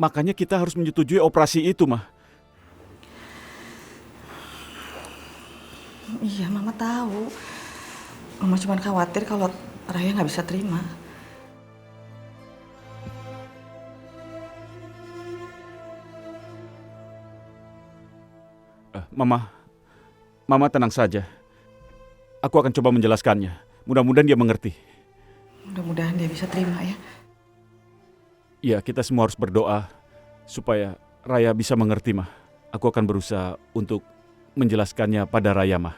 Makanya kita harus menyetujui operasi itu, Ma. Iya, Mama tahu. Mama cuma khawatir kalau Raya nggak bisa terima. Mama tenang saja. Aku akan coba menjelaskannya. Mudah-mudahan dia mengerti. Mudah-mudahan dia bisa terima ya. Ya, kita semua harus berdoa supaya Raya bisa mengerti, Ma. Aku akan berusaha untuk menjelaskannya pada Raya, Ma.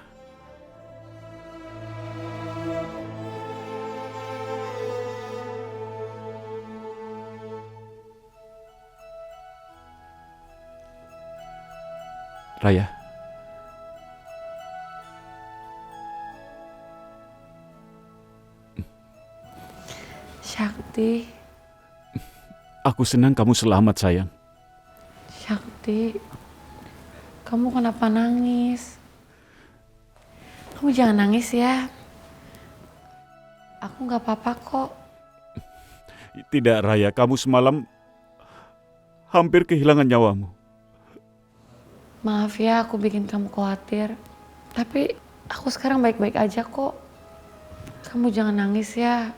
Raya. Sakti. Aku senang kamu selamat, sayang. Sakti, kamu kenapa nangis? Kamu jangan nangis ya. Aku nggak apa-apa kok. Tidak, Raya, kamu semalam hampir kehilangan nyawamu. Maaf ya aku bikin kamu khawatir. Tapi aku sekarang baik-baik aja kok. Kamu jangan nangis ya.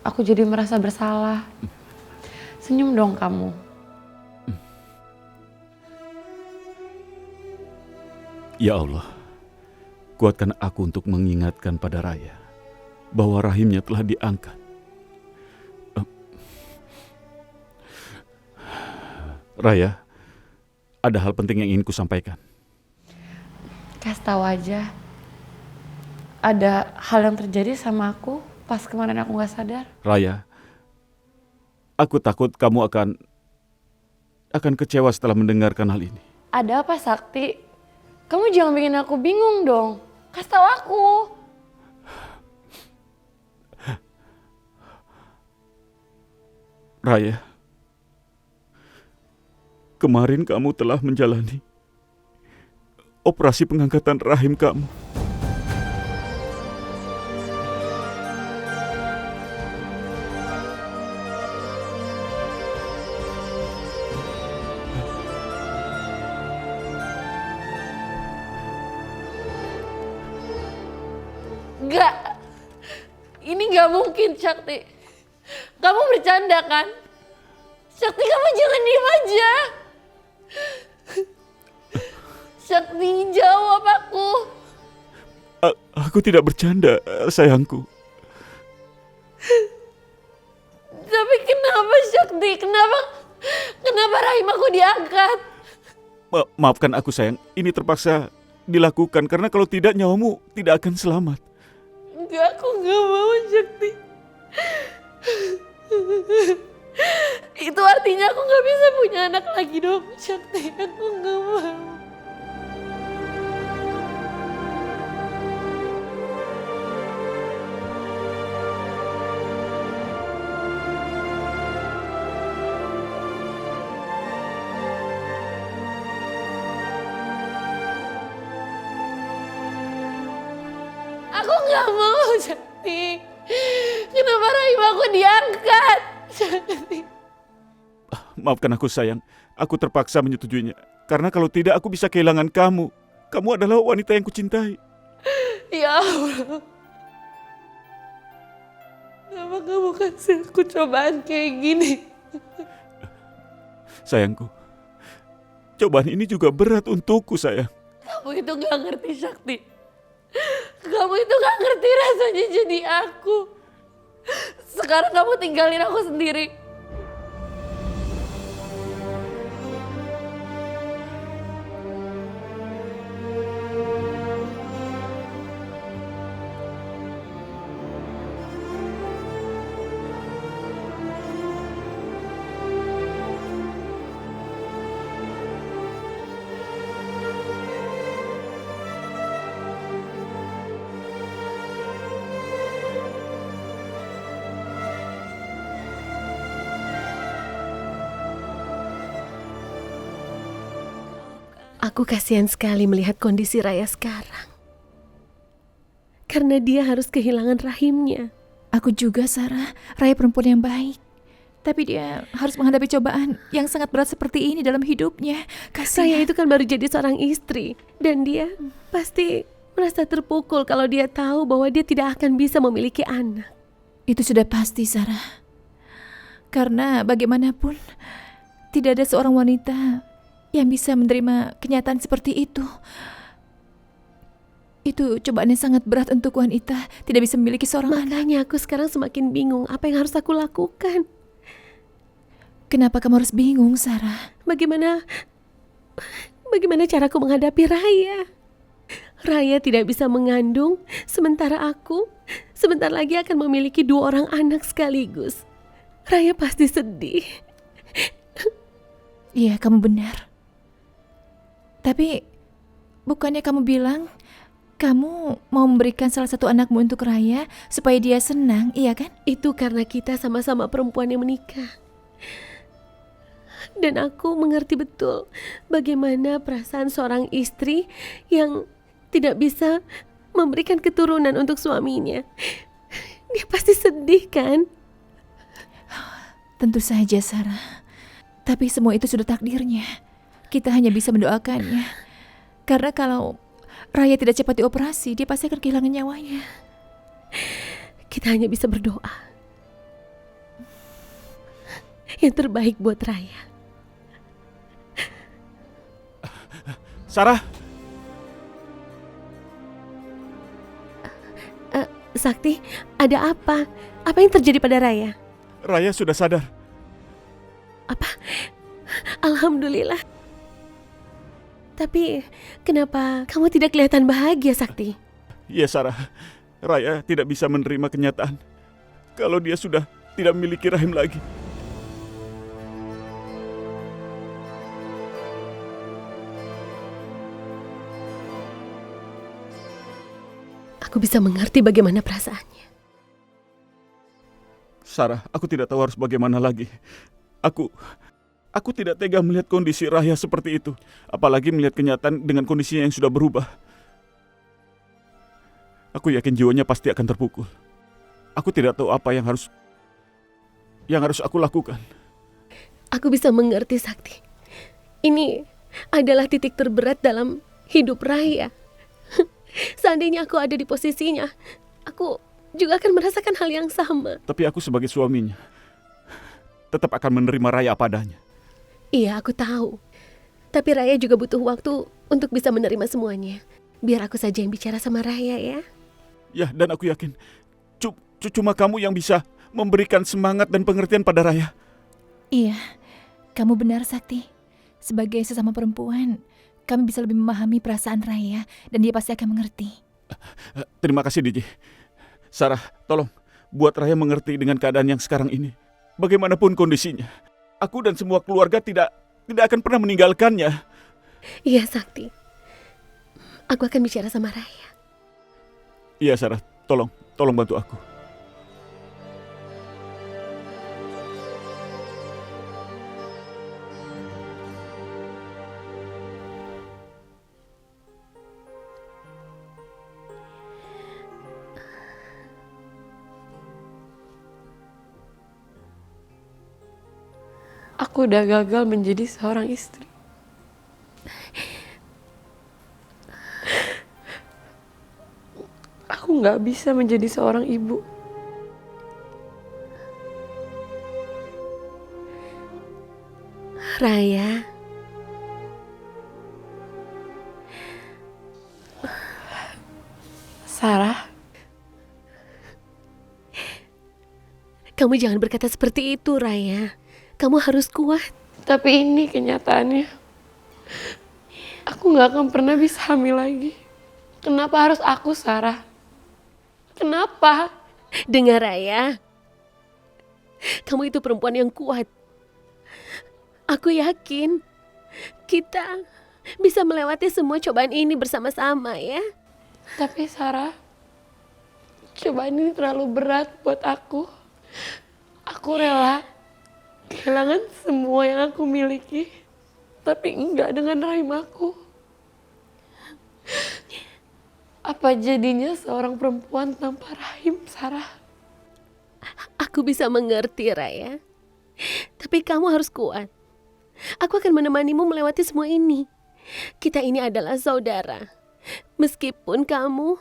Aku jadi merasa bersalah. Senyum dong kamu. Ya Allah, kuatkan aku untuk mengingatkan pada Raya bahwa rahimnya telah diangkat. Raya, ada hal penting yang ingin kusampaikan. Kasih tahu aja. Ada hal yang terjadi sama aku pas kemarin aku nggak sadar. Raya, aku takut kamu akan kecewa setelah mendengarkan hal ini. Ada apa Sakti? Kamu jangan bikin aku bingung dong. Kasih tahu aku. Raya, kemarin kamu telah menjalani operasi pengangkatan rahim kamu. Enggak. Ini nggak mungkin, Sakti. Kamu bercanda kan? Sakti, kamu jangan diem aja. Sakti, jawab aku. Aku tidak bercanda, sayangku. Tapi kenapa, Sakti? Kenapa rahim aku diangkat? Maafkan aku, sayang. Ini terpaksa dilakukan karena kalau tidak nyawamu tidak akan selamat. Enggak, aku nggak mau, Sakti. Itu artinya aku nggak bisa punya anak lagi dong, Sakti. Aku nggak mau. Aku nggak mau, Sakti. Kenapa rahim aku diangkat? Sakti. Maafkan aku, sayang. Aku terpaksa menyetujuinya. Karena kalau tidak aku bisa kehilangan kamu. Kamu adalah wanita yang kucintai. Ya Allah. Kenapa kamu kasih aku cobaan kayak gini? Sayangku, cobaan ini juga berat untukku, sayang. Kamu itu gak ngerti, Sakti. Kamu itu gak ngerti rasanya jadi aku. Sekarang kamu tinggalin aku sendiri. Aku kasihan sekali melihat kondisi Raya sekarang. Karena dia harus kehilangan rahimnya. Aku juga, Sarah. Raya perempuan yang baik. Tapi dia harus menghadapi cobaan yang sangat berat seperti ini dalam hidupnya. Raya itu kan baru jadi seorang istri. Dan dia pasti merasa terpukul kalau dia tahu bahwa dia tidak akan bisa memiliki anak. Itu sudah pasti, Sarah. Karena bagaimanapun, tidak ada seorang wanita yang bisa menerima kenyataan seperti itu. Itu cobaan yang sangat berat untuk wanita tidak bisa memiliki seorang anak. Makanya aku sekarang semakin bingung apa yang harus aku lakukan. Kenapa kamu harus bingung, Sarah? Bagaimana caraku menghadapi Raya? Raya tidak bisa mengandung, sementara aku sebentar lagi akan memiliki 2 orang anak sekaligus. Raya pasti sedih. Iya, kamu benar. Tapi bukannya kamu bilang kamu mau memberikan salah satu anakmu untuk Raya supaya dia senang, iya kan? Itu karena kita sama-sama perempuan yang menikah. Dan aku mengerti betul bagaimana perasaan seorang istri yang tidak bisa memberikan keturunan untuk suaminya. Dia pasti sedih kan? Tentu saja, Sarah. Tapi semua itu sudah takdirnya. Kita hanya bisa mendoakannya. Karena kalau Raya tidak cepat dioperasi, dia pasti akan kehilangan nyawanya. Kita hanya bisa berdoa. Yang terbaik buat Raya. Sarah. Sakti, ada apa? Apa yang terjadi pada Raya? Raya sudah sadar. Apa? Alhamdulillah. Tapi kenapa kamu tidak kelihatan bahagia, Sakti? Iya, Sarah. Raya tidak bisa menerima kenyataan kalau dia sudah tidak memiliki rahim lagi. Aku bisa mengerti bagaimana perasaannya. Sarah, aku tidak tahu harus bagaimana lagi. Aku tidak tega melihat kondisi Raya seperti itu. Apalagi melihat kenyataan dengan kondisinya yang sudah berubah. Aku yakin jiwanya pasti akan terpukul. Aku tidak tahu apa yang harus aku lakukan. Aku bisa mengerti, Sakti. Ini adalah titik terberat dalam hidup Raya. Seandainya aku ada di posisinya, aku juga akan merasakan hal yang sama. Tapi aku sebagai suaminya tetap akan menerima Raya apa adanya. Iya, aku tahu. Tapi Raya juga butuh waktu untuk bisa menerima semuanya. Biar aku saja yang bicara sama Raya ya. Ya, dan aku yakin cuma kamu yang bisa memberikan semangat dan pengertian pada Raya. Iya, kamu benar, Sakti. Sebagai sesama perempuan, kami bisa lebih memahami perasaan Raya dan dia pasti akan mengerti. Terima kasih, Diji. Sarah, tolong buat Raya mengerti dengan keadaan yang sekarang ini. Bagaimanapun kondisinya, aku dan semua keluarga tidak akan pernah meninggalkannya. Iya, Sakti. Aku akan bicara sama Raya. Iya, Sarah. Tolong bantu aku. Aku udah gagal menjadi seorang istri. Aku nggak bisa menjadi seorang ibu. Raya. Sarah. Kamu jangan berkata seperti itu, Raya. Kamu harus kuat. Tapi ini kenyataannya. Aku nggak akan pernah bisa hamil lagi. Kenapa harus aku, Sarah? Kenapa? Dengar, Raya. Kamu itu perempuan yang kuat. Aku yakin kita bisa melewati semua cobaan ini bersama-sama ya. Tapi Sarah, cobaan ini terlalu berat buat aku. Aku rela kehilangan semua yang aku miliki, tapi enggak dengan rahim aku. Apa jadinya seorang perempuan tanpa rahim, Sarah? Aku bisa mengerti, Raya. Tapi kamu harus kuat. Aku akan menemanimu melewati semua ini. Kita ini adalah saudara. Meskipun kamu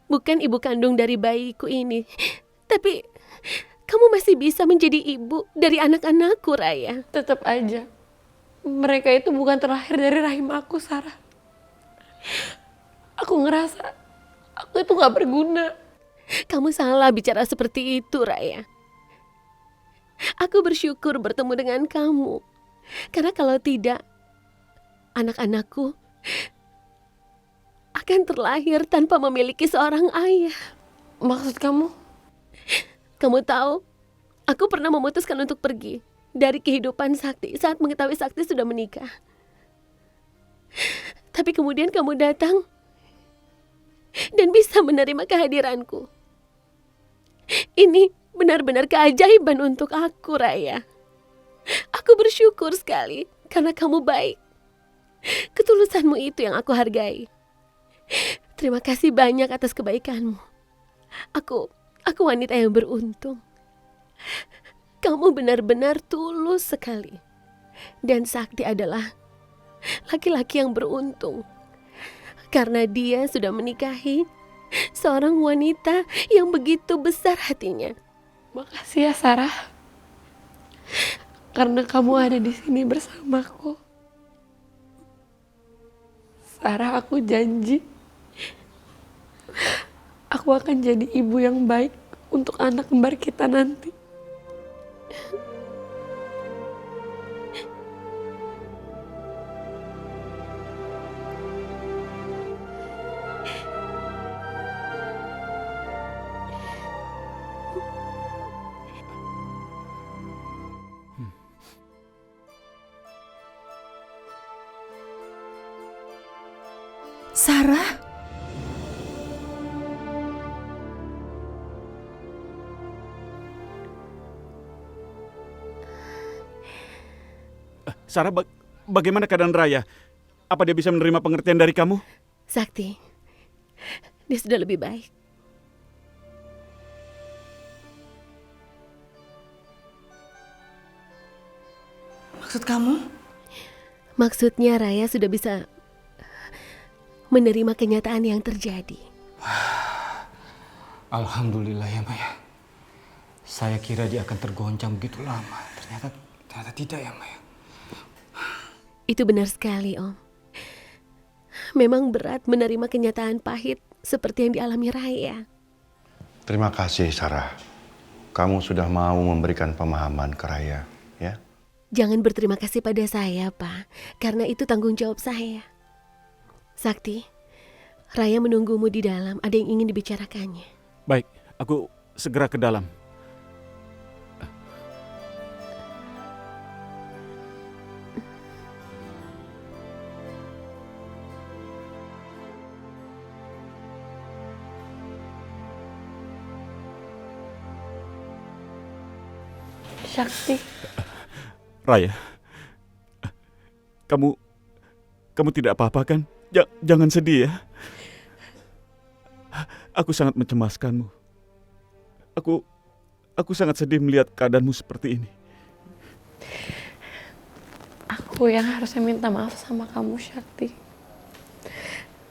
bukan ibu kandung dari bayiku ini, tapi kamu masih bisa menjadi ibu dari anak-anakku, Raya. Tetap aja, mereka itu bukan terlahir dari rahim aku, Sarah. Aku ngerasa aku itu gak berguna. Kamu salah bicara seperti itu, Raya. Aku bersyukur bertemu dengan kamu. Karena kalau tidak, anak-anakku akan terlahir tanpa memiliki seorang ayah. Maksud kamu? Kamu tahu, aku pernah memutuskan untuk pergi dari kehidupan Sakti saat mengetahui Sakti sudah menikah. Tapi kemudian kamu datang dan bisa menerima kehadiranku. Ini benar-benar keajaiban untuk aku, Raya. Aku bersyukur sekali karena kamu baik. Ketulusanmu itu yang aku hargai. Terima kasih banyak atas kebaikanmu. Aku wanita yang beruntung. Kamu benar-benar tulus sekali. Dan Sakti adalah laki-laki yang beruntung. Karena dia sudah menikahi seorang wanita yang begitu besar hatinya. Makasih ya Sarah. Karena kamu ada di sini bersamaku. Sarah, aku janji aku akan jadi ibu yang baik untuk anak kembar kita nanti. Sarah? Sarah, bagaimana keadaan Raya? Apa dia bisa menerima pengertian dari kamu? Sakti, dia sudah lebih baik. Maksud kamu? Maksudnya Raya sudah bisa menerima kenyataan yang terjadi. Alhamdulillah ya Maya. Saya kira dia akan tergoncang begitu lama. Ternyata tidak ya Maya. Itu benar sekali, Om. Memang berat menerima kenyataan pahit seperti yang dialami Raya. Terima kasih Sarah. Kamu sudah mau memberikan pemahaman ke Raya, ya? Jangan berterima kasih pada saya, Pak. Karena itu tanggung jawab saya. Sakti, Raya menunggumu di dalam. Ada yang ingin dibicarakannya. Baik, aku segera ke dalam. Sakti. Raya, kamu tidak apa-apa kan? Jangan sedih ya. Aku sangat mencemaskanmu. Aku sangat sedih melihat keadaanmu seperti ini. Aku yang harusnya minta maaf sama kamu, Sakti.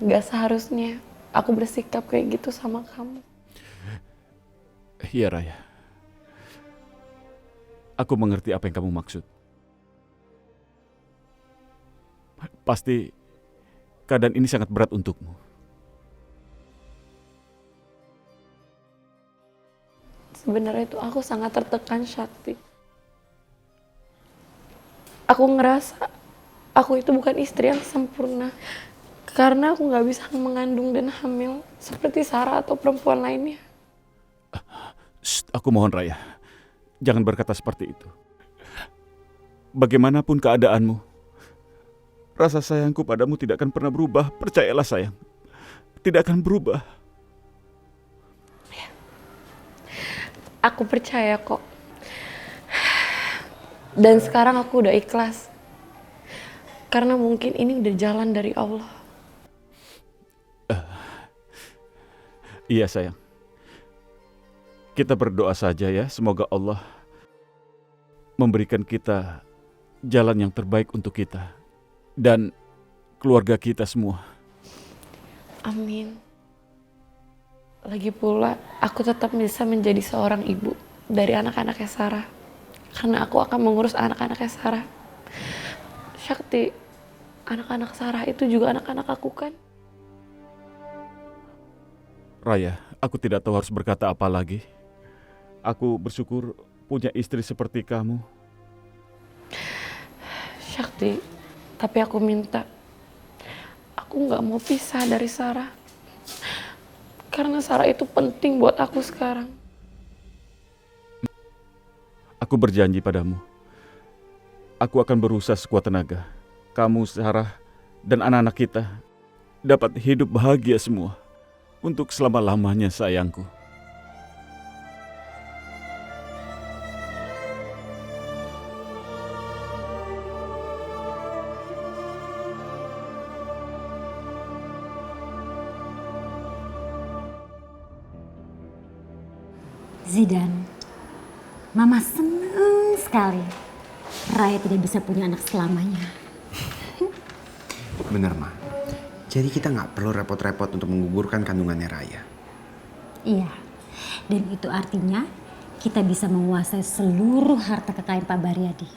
Gak seharusnya aku bersikap kayak gitu sama kamu. Iya Raya. Aku mengerti apa yang kamu maksud. Pasti keadaan ini sangat berat untukmu. Sebenarnya itu aku sangat tertekan, Sakti. Aku ngerasa aku itu bukan istri yang sempurna. Karena aku gak bisa mengandung dan hamil seperti Sarah atau perempuan lainnya. Aku mohon Raya, jangan berkata seperti itu. Bagaimanapun keadaanmu, rasa sayangku padamu tidak akan pernah berubah. Percayalah sayang, tidak akan berubah. Aku percaya kok. Dan sekarang aku udah ikhlas. Karena mungkin ini udah jalan dari Allah. Iya sayang. Kita berdoa saja ya, semoga Allah memberikan kita jalan yang terbaik untuk kita dan keluarga kita semua. Amin. Lagi pula, aku tetap bisa menjadi seorang ibu dari anak-anaknya Sarah. Karena aku akan mengurus anak-anaknya Sarah. Sakti, anak-anak Sarah itu juga anak-anak aku kan? Raya, aku tidak tahu harus berkata apa lagi. Aku bersyukur punya istri seperti kamu. Sakti, tapi aku minta, aku gak mau pisah dari Sarah. Karena Sarah itu penting buat aku sekarang. Aku berjanji padamu. Aku akan berusaha sekuat tenaga. Kamu, Sarah, dan anak-anak kita dapat hidup bahagia semua. untuk selama-lamanya, sayangku. Zidan, Mama seneng sekali Raya tidak bisa punya anak selamanya. Bener, Ma. Jadi kita nggak perlu repot-repot untuk menggugurkan kandungannya Raya. Iya, dan itu artinya kita bisa menguasai seluruh harta kekayaan Pak Baryadi.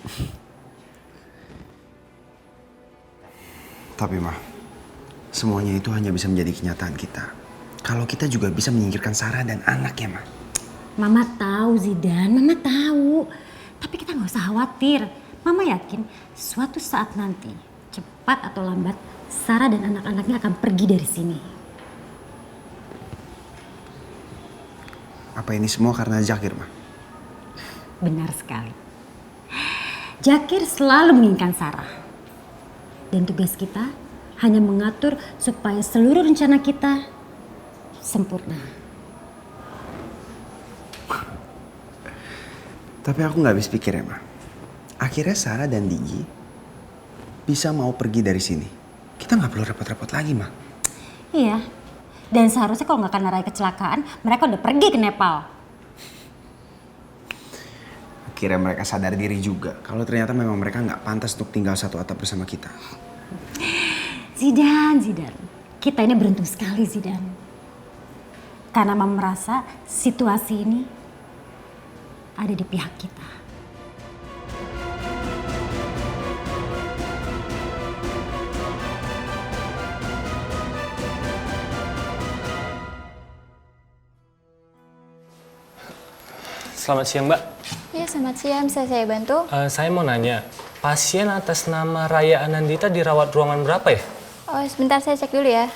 Tapi, Ma, semuanya itu hanya bisa menjadi kenyataan kita kalau kita juga bisa menyingkirkan Sarah dan anaknya, Ma. Mama tahu Zidan, Mama tahu. Tapi kita nggak usah khawatir. Mama yakin suatu saat nanti, cepat atau lambat, Sarah dan anak-anaknya akan pergi dari sini. Apa ini semua karena Zakir, Ma? Benar sekali. Zakir selalu menginginkan Sarah. Dan tugas kita hanya mengatur supaya seluruh rencana kita sempurna. Tapi aku nggak habis pikir ya, Ma. Akhirnya Sarah dan Digi bisa mau pergi dari sini. Kita nggak perlu repot-repot lagi, Ma. Iya. Dan seharusnya kalau nggak karena Raya kecelakaan, mereka udah pergi ke Nepal. Akhirnya mereka sadar diri juga kalau ternyata memang mereka nggak pantas untuk tinggal satu atap bersama kita. Zidan. Kita ini beruntung sekali, Zidan. Karena Mama merasa situasi ini ada di pihak kita. Selamat siang, Mbak. Ya, selamat siang. Bisa saya bantu? Saya mau nanya, pasien atas nama Raya Anandita dirawat ruangan berapa ya? Oh, sebentar saya cek dulu ya.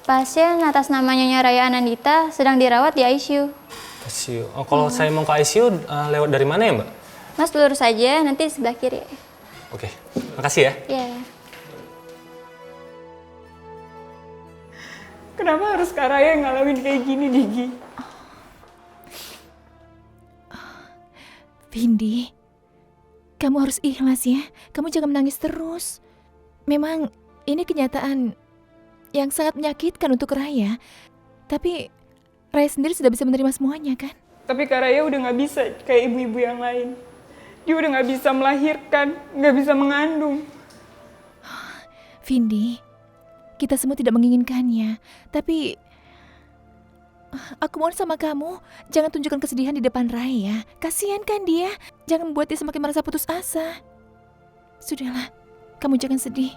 Pasien atas nama Nyonya Raya Anandita sedang dirawat di ICU. ICU. Oh, kalau saya mau ke ICU, lewat dari mana ya, Mbak? Mas lurus saja, nanti di sebelah kiri. Oke, makasih ya. Iya. Kenapa harus Kak Raya ngalamin kayak gini, Digi? Vindi, kamu harus ikhlas ya. Kamu jangan menangis terus. Memang ini kenyataan yang sangat menyakitkan untuk Raya. Tapi Raya sendiri sudah bisa menerima semuanya kan? Tapi Kak Raya udah gak bisa kayak ibu-ibu yang lain. Dia udah gak bisa melahirkan, gak bisa mengandung. Vindi, kita semua tidak menginginkannya. Tapi aku mohon sama kamu, jangan tunjukkan kesedihan di depan Raya. Kasihan kan dia. Jangan membuat dia semakin merasa putus asa. Sudahlah, kamu jangan sedih.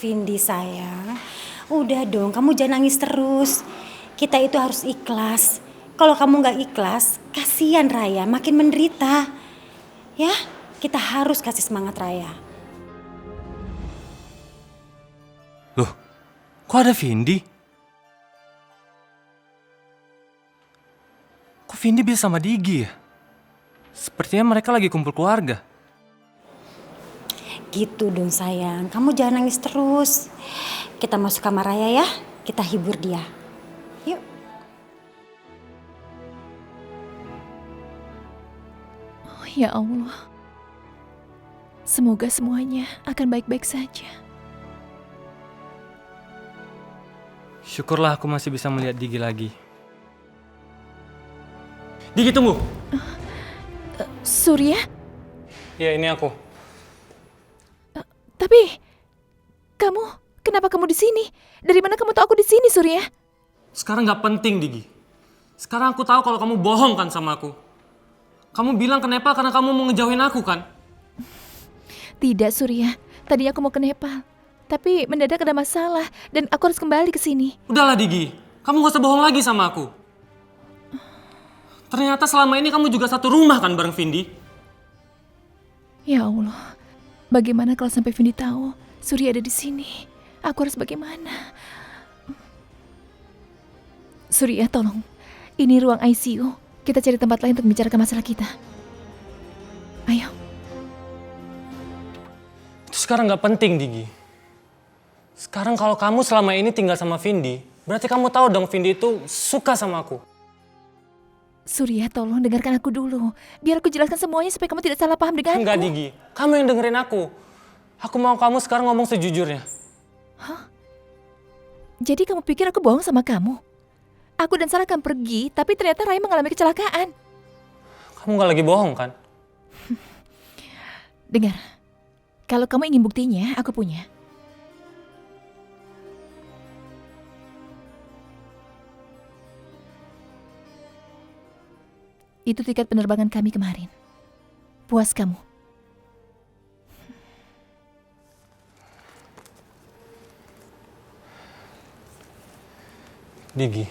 Vindi sayang, udah dong, kamu jangan nangis terus. Kita itu harus ikhlas. Kalau kamu nggak ikhlas, kasihan Raya makin menderita. Ya, kita harus kasih semangat Raya. Loh, kok ada Vindi? Kok Vindi bisa sama Digi ya? Sepertinya mereka lagi kumpul keluarga. Gitu dong sayang, kamu jangan nangis terus. Kita masuk kamar Raya ya, kita hibur dia. Yuk. Oh ya Allah, semoga semuanya akan baik-baik saja. Syukurlah aku masih bisa melihat Digi lagi. Digi, tunggu. Surya? Ya, ini aku. Tapi kenapa kamu di sini? Dari mana kamu tahu aku di sini, Surya? Sekarang nggak penting, Digi. Sekarang aku tahu kalau kamu bohong kan sama aku. Kamu bilang ke Nepal karena kamu mau ngejauhin aku kan? Tidak, Surya. Tadi aku mau ke Nepal. Tapi mendadak ada masalah dan aku harus kembali ke sini. Udahlah, Digi. Kamu gak usah bohong lagi sama aku. Ternyata selama ini kamu juga satu rumah kan bareng Vindi? Ya Allah. Bagaimana kalau sampai Vindi tahu Surya ada di sini? Aku harus bagaimana? Surya, tolong. Ini ruang ICU. Kita cari tempat lain untuk membicarakan masalah kita. Ayo. Itu sekarang nggak penting, Digi. Sekarang kalau kamu selama ini tinggal sama Vindi, berarti kamu tahu dong Vindi itu suka sama aku. Surya, tolong dengarkan aku dulu. Biar aku jelaskan semuanya supaya kamu tidak salah paham denganku. Enggak, Digi. Kamu yang dengerin aku. Aku mau kamu sekarang ngomong sejujurnya. Hah? Jadi kamu pikir aku bohong sama kamu? Aku dan Sarah akan pergi, tapi ternyata Raya mengalami kecelakaan. Kamu nggak lagi bohong, kan? Dengar, kalau kamu ingin buktinya, aku punya. Itu tiket penerbangan kami kemarin. Puas kamu? Digi,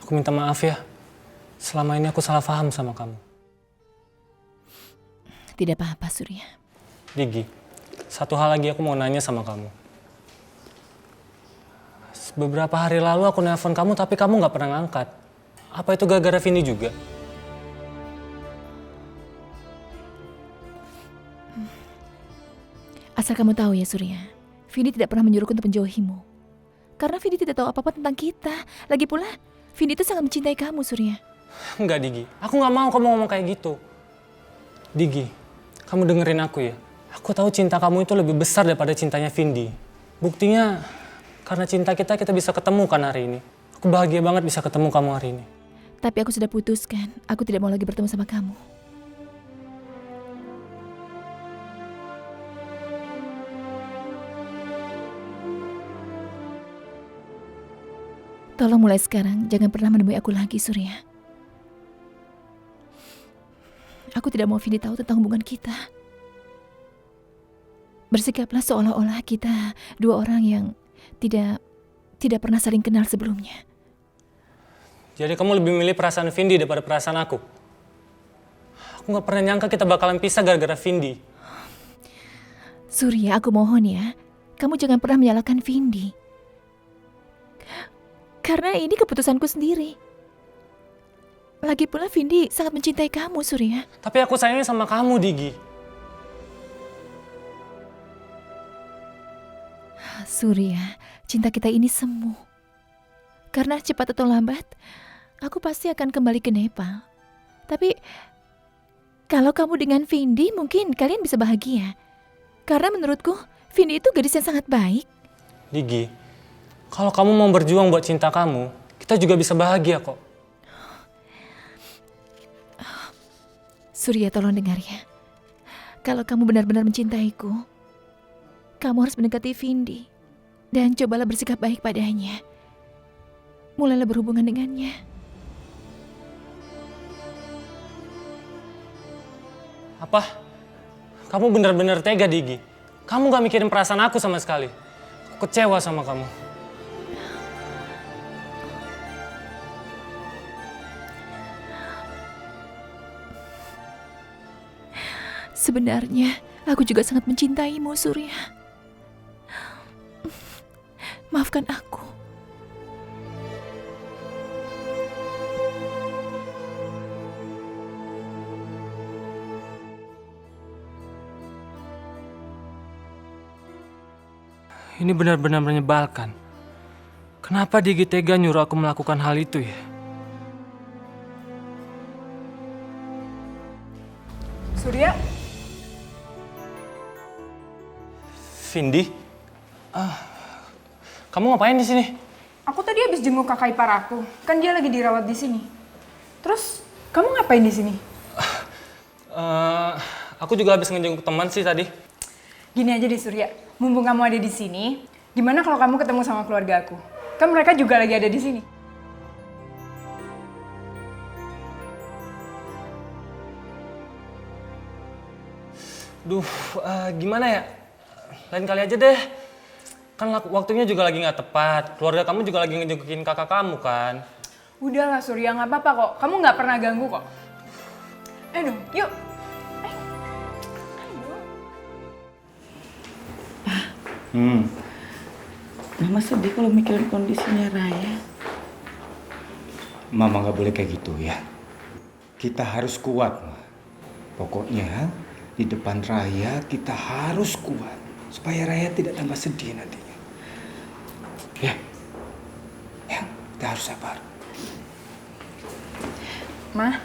aku minta maaf ya. Selama ini aku salah paham sama kamu. Tidak apa-apa, Surya. Digi, satu hal lagi aku mau nanya sama kamu. Beberapa hari lalu aku nelpon kamu tapi kamu nggak pernah ngangkat. Apa itu gara-gara Vindi juga? Asal kamu tahu ya, Surya, Vindi tidak pernah menyuruhku untuk menjauhimu. Karena Vindi tidak tahu apa-apa tentang kita. Lagi pula, Vindi itu sangat mencintai kamu, Surya. Enggak, Digi. Aku nggak mau kamu ngomong kayak gitu. Digi, kamu dengerin aku ya. Aku tahu cinta kamu itu lebih besar daripada cintanya Vindi. Buktinya, karena cinta kita bisa ketemu kan hari ini. Aku bahagia banget bisa ketemu kamu hari ini. Tapi aku sudah putuskan, aku tidak mau lagi bertemu sama kamu. Tolong mulai sekarang, jangan pernah menemui aku lagi, Surya. Aku tidak mau Vindi tahu tentang hubungan kita. Bersikaplah seolah-olah kita dua orang yang tidak pernah saling kenal sebelumnya. Jadi kamu lebih milih perasaan Vindi daripada perasaan aku? Aku gak pernah nyangka kita bakalan pisah gara-gara Vindi. Surya, aku mohon ya, kamu jangan pernah menyalahkan Vindi. Karena ini keputusanku sendiri. Lagi pula Vindi sangat mencintai kamu, Surya. Tapi aku sayangnya sama kamu, Digi. Surya, cinta kita ini semu. Karena cepat atau lambat, aku pasti akan kembali ke Nepal. Tapi, kalau kamu dengan Vindi, mungkin kalian bisa bahagia. Karena menurutku, Vindi itu gadis yang sangat baik. Digi, kalau kamu mau berjuang buat cinta kamu, kita juga bisa bahagia kok. Surya, tolong dengar ya. Kalau kamu benar-benar mencintaiku, kamu harus mendekati Vindi. Dan cobalah bersikap baik padanya. Mulailah berhubungan dengannya. Apa? Kamu benar-benar tega, Digi. Kamu gak mikirin perasaan aku sama sekali. Aku kecewa sama kamu. Sebenarnya, aku juga sangat mencintaimu, Surya. Maafkan aku. Ini benar-benar menyebalkan. Kenapa Digi tega nyuruh aku melakukan hal itu ya? Surya? Vindi? Kamu ngapain di sini? Aku tadi habis jenguk kakak ipar aku. Kan dia lagi dirawat di sini. Terus, kamu ngapain di sini? Aku juga habis ngejenguk teman sih tadi. Gini aja deh Surya, mumpung kamu ada di sini, gimana kalau kamu ketemu sama keluarga aku? Kan mereka juga lagi ada di sini. Duh, gimana ya? Lain kali aja deh. Kan waktunya juga lagi nggak tepat. Keluarga kamu juga lagi ngejengukin kakak kamu kan. Udahlah Surya, nggak apa-apa kok. Kamu nggak pernah ganggu kok. Ayo, yuk. Mama sedih kalau mikirin kondisinya Raya. Mama nggak boleh kayak gitu ya. Kita harus kuat, Ma. Pokoknya di depan Raya kita harus kuat supaya Raya tidak tambah sedih nantinya. Ya, kita harus sabar. Ma,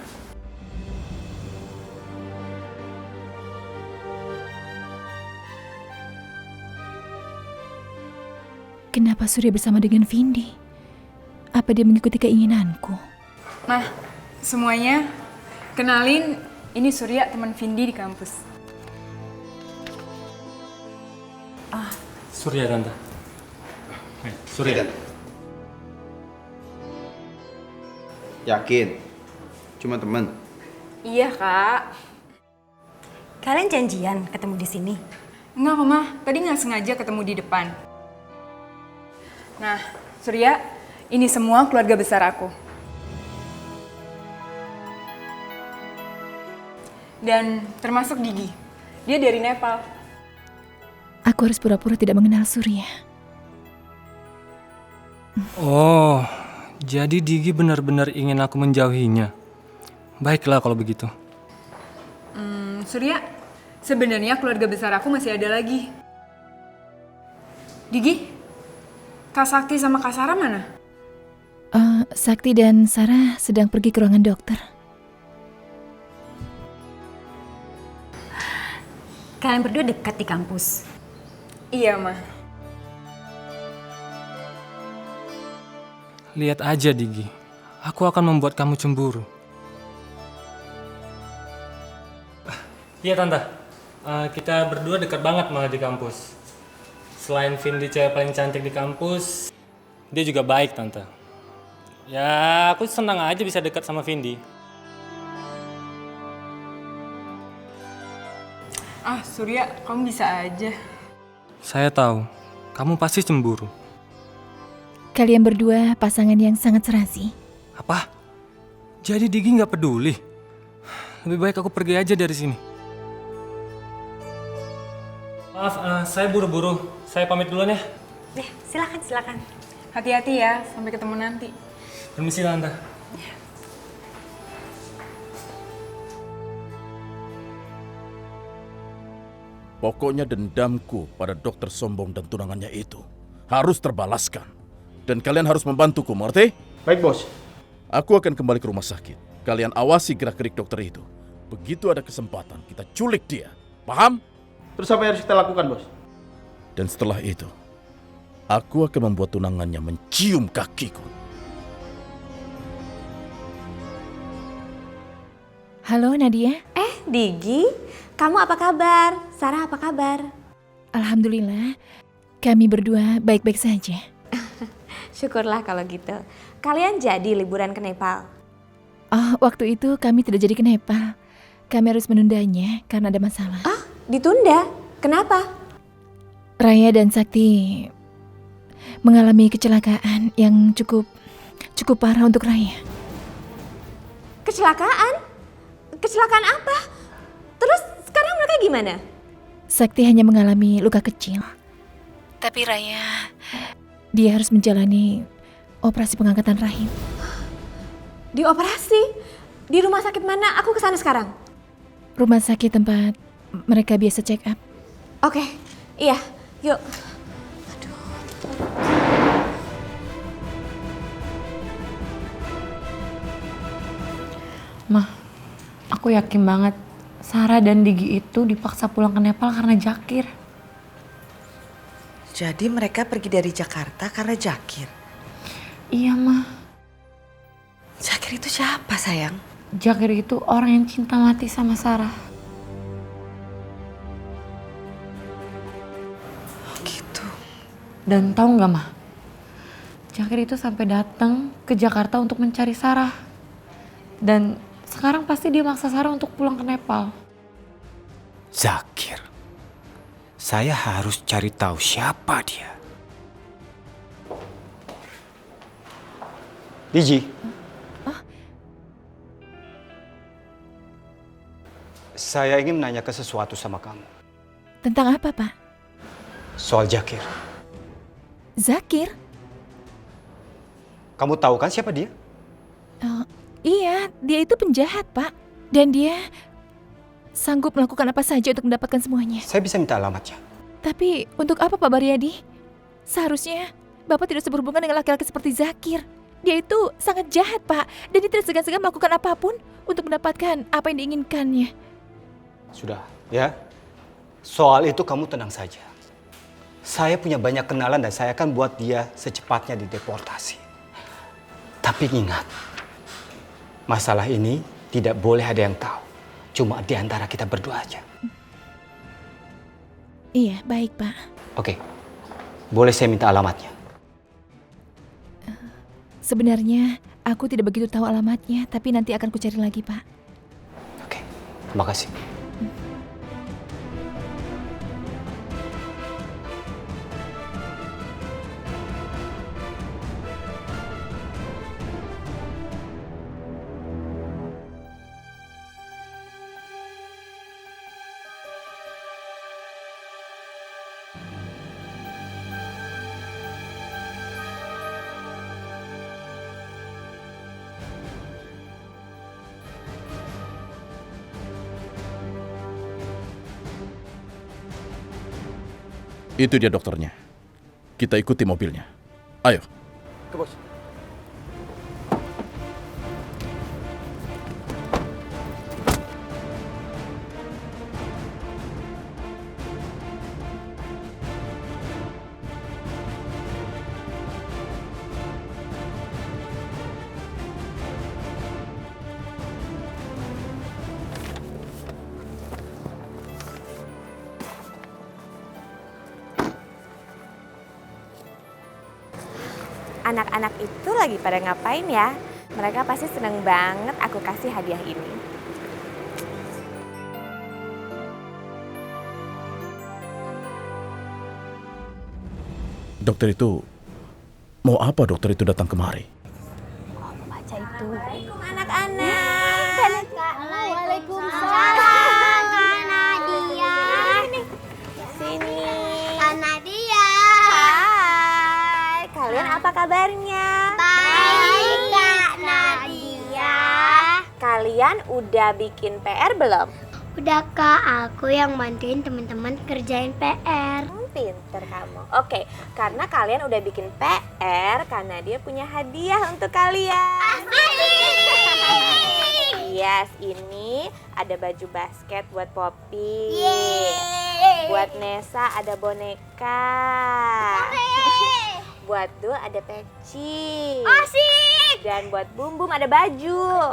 kenapa Surya bersama dengan Vindi? Apa dia mengikuti keinginanku? Ma, semuanya kenalin, ini Surya teman Vindi di kampus. Surya tante. Surya. Yakin? Cuma teman? Iya, Kak. Kalian janjian ketemu di sini? Enggak kok, Ma. Tadi nggak sengaja ketemu di depan. Nah, Surya, ini semua keluarga besar aku. Dan termasuk Digi. Dia dari Nepal. Aku harus pura-pura tidak mengenal Surya. Oh, jadi Digi benar-benar ingin aku menjauhinya. Baiklah kalau begitu. Surya, sebenarnya keluarga besar aku masih ada lagi. Digi, Kak Sakti sama Kak Sarah mana? Sakti dan Sarah sedang pergi ke ruangan dokter. Kalian berdua dekat di kampus? Iya, Ma. Lihat aja Digi, aku akan membuat kamu cemburu. Iya tante, kita berdua dekat banget malah di kampus. Selain Vindi cewek paling cantik di kampus, dia juga baik tante. Ya aku senang aja bisa dekat sama Vindi. Surya, kamu bisa aja. Saya tahu, kamu pasti cemburu. Kalian berdua pasangan yang sangat serasi. Apa? Jadi Digi nggak peduli? Lebih baik aku pergi aja dari sini. Maaf, saya buru-buru. Saya pamit duluan ya. Silakan. Hati-hati ya, sampai ketemu nanti. Permisi tante. Pokoknya dendamku pada dokter sombong dan tunangannya itu harus terbalaskan. Dan kalian harus membantuku, mengerti? Baik, Bos. Aku akan kembali ke rumah sakit. Kalian awasi gerak-gerik dokter itu. Begitu ada kesempatan, kita culik dia. Paham? Terus apa yang harus kita lakukan, Bos? Dan setelah itu, aku akan membuat tunangannya mencium kakiku. Halo Nadia. Digi, kamu apa kabar? Sarah apa kabar? Alhamdulillah, kami berdua baik-baik saja. Syukurlah kalau gitu. Kalian jadi liburan ke Nepal? Waktu itu kami tidak jadi ke Nepal. Kami harus menundanya karena ada masalah. Ditunda? Kenapa? Raya dan Sakti mengalami kecelakaan yang cukup parah untuk Raya. Kecelakaan? Kecelakaan apa? Terus sekarang mereka gimana? Sakti hanya mengalami luka kecil. Tapi Raya, dia harus menjalani operasi pengangkatan rahim. Dioperasi? Di rumah sakit mana? Aku kesana sekarang. Rumah sakit tempat mereka biasa check up. Oke, iya, yuk. Mah, aku yakin banget Sarah dan Digi itu dipaksa pulang ke Nepal karena Jakir. Jadi mereka pergi dari Jakarta karena Jakir? Iya, Mah. Jakir itu siapa, sayang? Jakir itu orang yang cinta mati sama Sarah. Gitu. Dan tahu nggak, Mah? Jakir itu sampai datang ke Jakarta untuk mencari Sarah. Dan sekarang pasti dia maksa Sarah untuk pulang ke Nepal. Zakir. Saya harus cari tahu siapa dia. Digi. Saya ingin menanyakan sesuatu sama kamu. Tentang apa, Pak? Soal Jakir. Zakir? Kamu tahu kan siapa dia? Iya, dia itu penjahat, Pak. Dan dia sanggup melakukan apa saja untuk mendapatkan semuanya. Saya bisa minta alamatnya. Tapi untuk apa Pak Baryadi? Seharusnya Bapak tidak berhubungan dengan laki-laki seperti Zakir. Dia itu sangat jahat, Pak. Dan dia tidak segan-segan melakukan apapun untuk mendapatkan apa yang diinginkannya. Sudah, ya. Soal itu kamu tenang saja. Saya punya banyak kenalan dan saya akan buat dia secepatnya dideportasi. Tapi ingat, masalah ini tidak boleh ada yang tahu. Cuma di antara kita berdua aja. Iya, baik, Pak. Oke, boleh saya minta alamatnya? Sebenarnya aku tidak begitu tahu alamatnya, tapi nanti akan kucari lagi, Pak. Terima kasih. Itu dia dokternya. Kita ikuti mobilnya. Ayo. Ke bos. Anak-anak itu lagi pada ngapain ya? Mereka pasti seneng banget aku kasih hadiah ini. Dokter itu mau apa dokter itu datang kemari? Baca itu. Assalamualaikum anak-anak. Waalaikumsalam, Kak Nadia. Sini. Kak Nadia. Hai, kalian apa kabarnya? Baik, Kak Nadia. Kalian udah bikin PR belum? Udah, Kak, aku yang bantuin teman-teman kerjain PR. Pinter kamu. Oke, karena kalian udah bikin PR, karena dia punya hadiah untuk kalian. Yes, ini ada baju basket buat Poppy. Buat Nesa ada boneka. Buat Dul ada peci. Asik. Dan buat Bum Bum ada baju.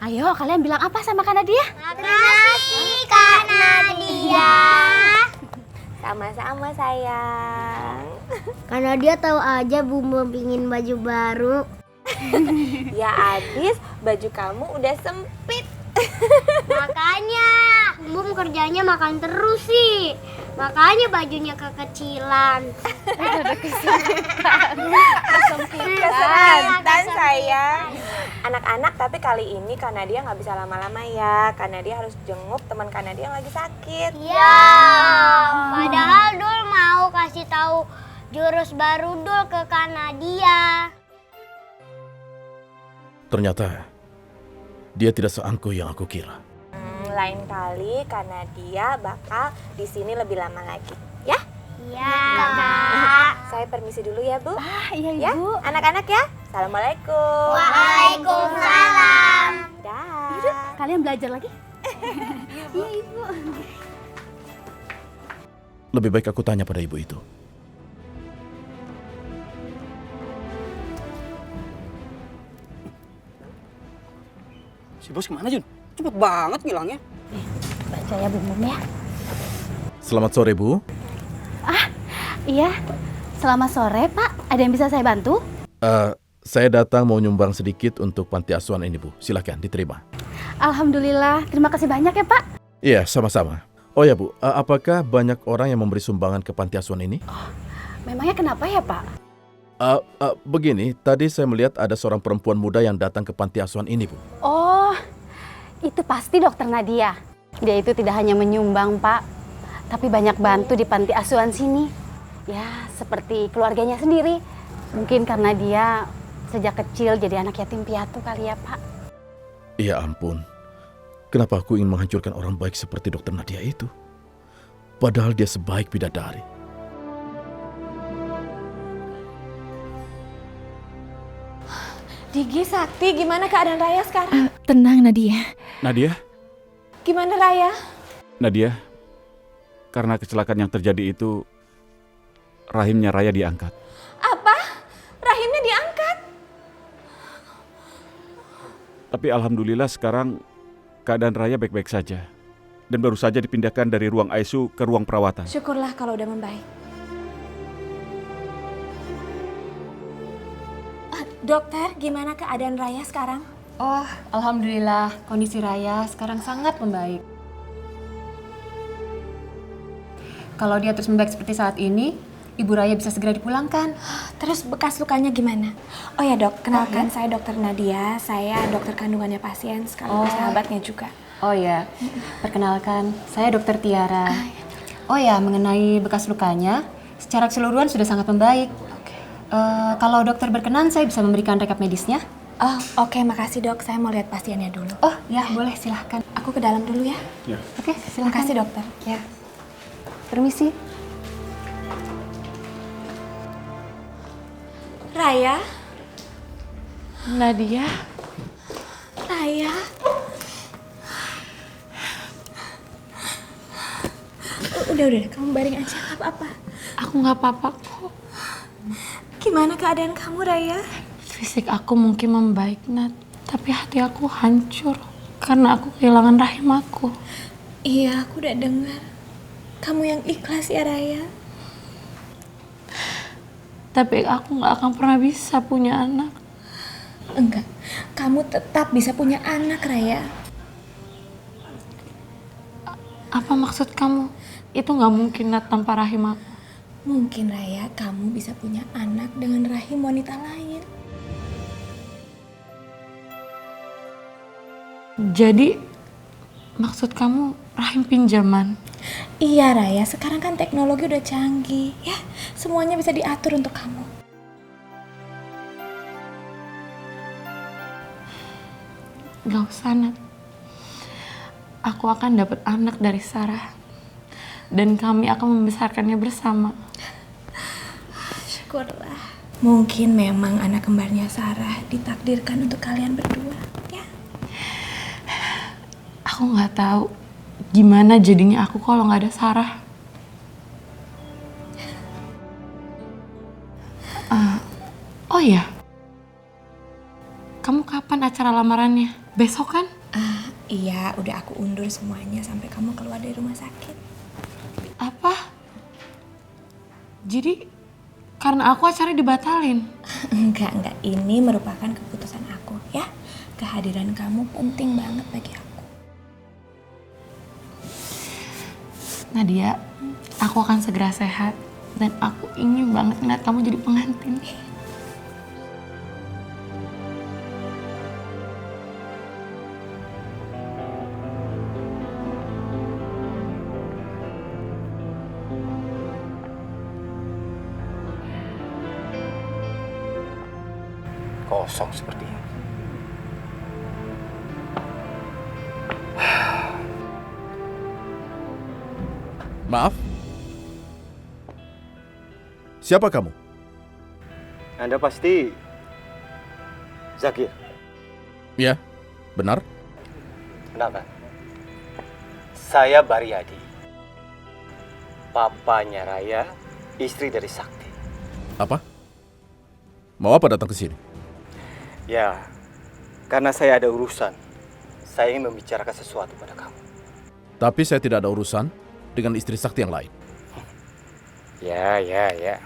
Ayo, kalian bilang apa sama Kak Nadia? Makasih, Kak Nadia. Sama-sama sayang. Karena dia tahu aja Bumbu pingin baju baru. Ya abis baju kamu udah sempit. Makanya Bumbu kerjanya makan terus sih. Makanya bajunya kekecilan. Kesempitan sayang. Anak-anak, tapi kali ini Kak Nadia nggak bisa lama-lama ya. Kak Nadia harus jenguk teman Kak Nadia yang lagi sakit. Ya, padahal Dul mau kasih tahu jurus baru Dul ke Kak Nadia. Ternyata dia tidak seangkuh yang aku kira. Lain kali Kak Nadia bakal di sini lebih lama lagi, ya? Iya. Saya permisi dulu ya, Bu. Iya, ya, Ibu. Anak-anak ya. Assalamualaikum. Waalaikumsalam. Dah. Yaudah, kalian belajar lagi. Iya, Ibu. Lebih baik aku tanya pada ibu itu. Si bos kemana, Jun? Cepet banget ngilangnya. Baca ya, Bum Bum ya. Selamat sore, Bu. Iya, selamat sore, Pak. Ada yang bisa saya bantu? Saya datang mau nyumbang sedikit untuk panti asuhan ini, Bu. Silakan diterima. Alhamdulillah, terima kasih banyak ya, Pak. Iya, sama-sama. Oh ya, Bu, apakah banyak orang yang memberi sumbangan ke panti asuhan ini? Memangnya kenapa ya, Pak? Begini, tadi saya melihat ada seorang perempuan muda yang datang ke panti asuhan ini, Bu. Oh, itu pasti Dokter Nadia. Dia itu tidak hanya menyumbang, Pak, tapi banyak bantu di panti asuhan sini. Ya, seperti keluarganya sendiri. Mungkin karena dia sejak kecil jadi anak yatim piatu kali ya, Pak. Ya ampun, kenapa aku ingin menghancurkan orang baik seperti Dokter Nadia itu? Padahal dia sebaik bidadari. Digi, Sakti, gimana keadaan Raya sekarang? Tenang Nadia. Nadia, Gimana Raya? Nadia, karena kecelakaan yang terjadi itu, rahimnya Raya diangkat. Apa? Rahimnya diangkat? Tapi alhamdulillah sekarang keadaan Raya baik-baik saja. Dan baru saja dipindahkan dari ruang ICU ke ruang perawatan. Syukurlah kalau udah membaik. Dokter, gimana keadaan Raya sekarang? Oh, alhamdulillah kondisi Raya sekarang sangat membaik. Kalau dia terus membaik seperti saat ini, Ibu Raya bisa segera dipulangkan. Terus bekas lukanya gimana? Oh ya dok, kenalkan saya Dokter Nadia, saya dokter kandungannya pasien sekaligus sahabatnya juga. Oh ya, perkenalkan saya Dokter Tiara. Oh ya, mengenai bekas lukanya, secara keseluruhan sudah sangat membaik. Kalau dokter berkenan, saya bisa memberikan rekap medisnya. Oh, oke, makasih dok. Saya mau lihat pasiennya dulu. Oh, ya boleh, silahkan. Aku ke dalam dulu ya. Ya. Oke, silahkan. Makasih dokter. Ya. Permisi. Raya? Nadia? Raya? Udah, kamu baring aja, nggak apa-apa. Aku nggak apa-apa kok. Gimana keadaan kamu, Raya? Fisik aku mungkin membaik, Nat. Tapi hati aku hancur karena aku kehilangan rahim aku. Iya, aku udah dengar. Kamu yang ikhlas ya, Raya. Tapi aku nggak akan pernah bisa punya anak. Enggak, kamu tetap bisa punya anak, Raya. Apa maksud kamu? Itu nggak mungkin, Nat, tanpa rahim aku. Mungkin, Raya, kamu bisa punya anak dengan rahim wanita lain. Jadi, maksud kamu rahim pinjaman? Iya, Raya. Sekarang kan teknologi udah canggih, ya. Semuanya bisa diatur untuk kamu. Gak usah, Nat. Aku akan dapat anak dari Sarah. Dan kami akan membesarkannya bersama. Syukurlah. Mungkin memang anak kembarnya Sarah ditakdirkan untuk kalian berdua, ya. Aku nggak tahu gimana jadinya aku kalau nggak ada Sarah. Oh ya, kamu kapan acara lamarannya? Besok kan? Iya, udah aku undur semuanya sampai kamu keluar dari rumah sakit. Apa? Jadi karena aku acaranya dibatalin? Enggak. Ini merupakan keputusan aku, ya. Kehadiran kamu penting banget bagi aku. Nadia, aku akan segera sehat. Dan aku ingin banget ngeliat kamu jadi pengantin. Kosong seperti ini. Maaf? Siapa kamu? Anda pasti Zakir. Ya, benar. Kenapa? Saya Baryadi. Papanya Raya, istri dari Sakti. Apa? Mau apa datang ke sini? Ya, karena saya ada urusan. Saya ingin membicarakan sesuatu pada kamu. Tapi saya tidak ada urusan dengan istri Sakti yang lain. Ya.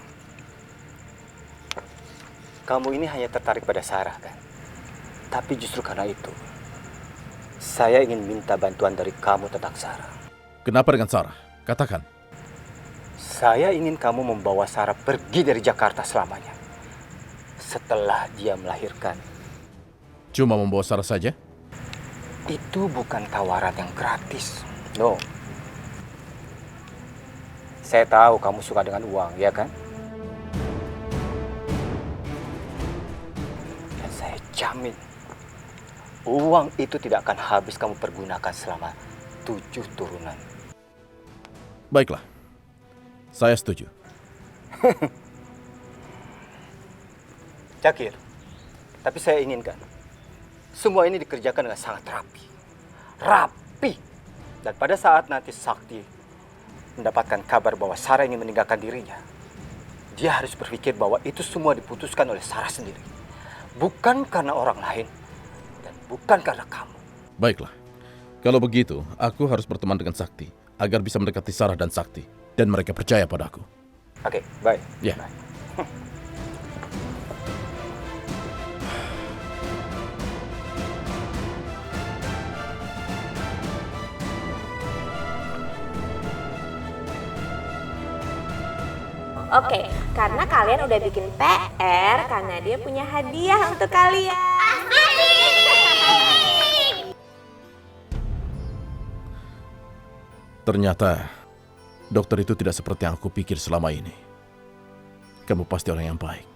Kamu ini hanya tertarik pada Sarah, kan? Tapi justru karena itu, saya ingin minta bantuan dari kamu tentang Sarah. Kenapa dengan Sarah? Katakan. Saya ingin kamu membawa Sarah pergi dari Jakarta selamanya. Setelah dia melahirkan. Cuma membawa Sarah saja? Itu bukan tawaran yang gratis. No. Saya tahu kamu suka dengan uang, ya kan? jamin, uang itu tidak akan habis kamu pergunakan selama 7 turunan. Baiklah, saya setuju. Cakir, tapi saya inginkan semua ini dikerjakan dengan sangat rapi. Rapi. Dan pada saat nanti Sakti mendapatkan kabar bahwa Sarah ini meninggalkan dirinya, dia harus berpikir bahwa itu semua diputuskan oleh Sarah sendiri. Bukan karena orang lain dan bukan karena kamu. Baiklah, kalau begitu aku harus berteman dengan Sakti agar bisa mendekati Sarah dan Sakti dan mereka percaya padaku. Oke, baik. Ya. Oke, karena kalian udah bikin PR, karena dia punya hadiah untuk kalian. Ternyata dokter itu tidak seperti yang aku pikir selama ini. Kamu pasti orang yang baik.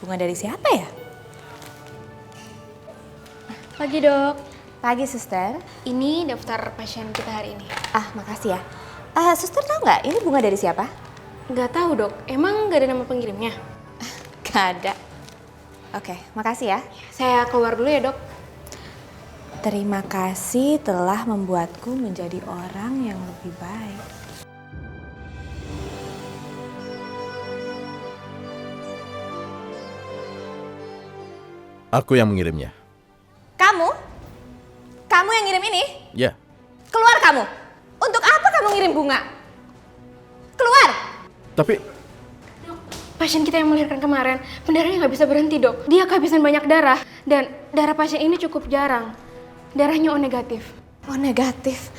Bunga dari siapa ya? Pagi dok. Pagi suster. Ini daftar pasien kita hari ini. Ah, makasih ya. Suster tahu nggak ini bunga dari siapa? Nggak tahu dok. Emang nggak ada nama pengirimnya? Nggak ada. Oke, makasih ya. Saya keluar dulu ya dok. Terima kasih telah membuatku menjadi orang yang lebih baik. Aku yang mengirimnya. Kamu? Kamu yang ngirim ini? Ya. Keluar kamu! Untuk apa kamu ngirim bunga? Keluar! Tapi Pasien kita yang melahirkan kemarin, pendarahnya nggak bisa berhenti dok. Dia kehabisan banyak darah dan darah pasien ini cukup jarang. Darahnya O negatif. O negatif?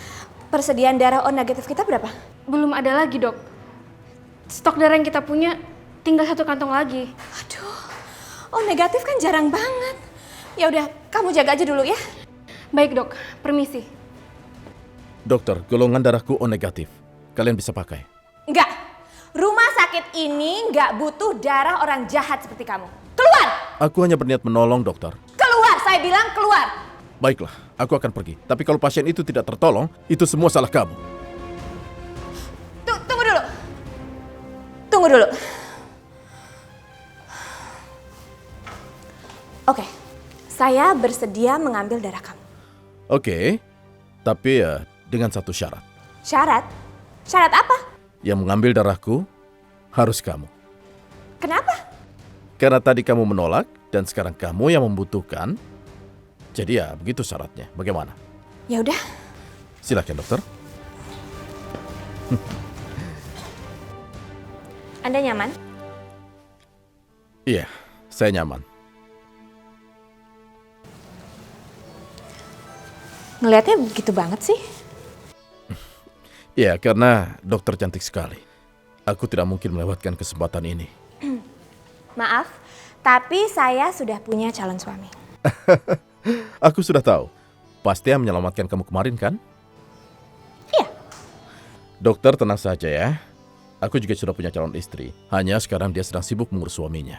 Persediaan darah O negatif kita berapa? Belum ada lagi dok. Stok darah yang kita punya tinggal 1 kantong lagi. Aduh, O negatif kan jarang banget. Ya udah, kamu jaga aja dulu ya. Baik dok, permisi. dokter, golongan darahku O negatif. Kalian bisa pakai. Enggak. Rumah sakit ini nggak butuh darah orang jahat seperti kamu. Keluar! Aku hanya berniat menolong, dokter. Keluar, saya bilang keluar! Baiklah, aku akan pergi. Tapi kalau pasien itu tidak tertolong, itu semua salah kamu. Tunggu dulu. Tunggu dulu. Oke, saya bersedia mengambil darah kamu. Oke, tapi ya dengan satu syarat. Syarat? Syarat apa? Yang mengambil darahku harus kamu. Kenapa? Karena tadi kamu menolak dan sekarang kamu yang membutuhkan. Jadi ya begitu syaratnya. Bagaimana? Ya udah. Silakan dokter. Anda nyaman? Iya, saya nyaman. Ngelihatnya begitu banget sih. Iya, karena dokter cantik sekali. Aku tidak mungkin melewatkan kesempatan ini. Maaf, tapi saya sudah punya calon suami. Aku sudah tahu. Pasti yang menyelamatkan kamu kemarin kan? Iya. Dokter tenang saja ya. Aku juga sudah punya calon istri. Hanya sekarang dia sedang sibuk mengurus suaminya.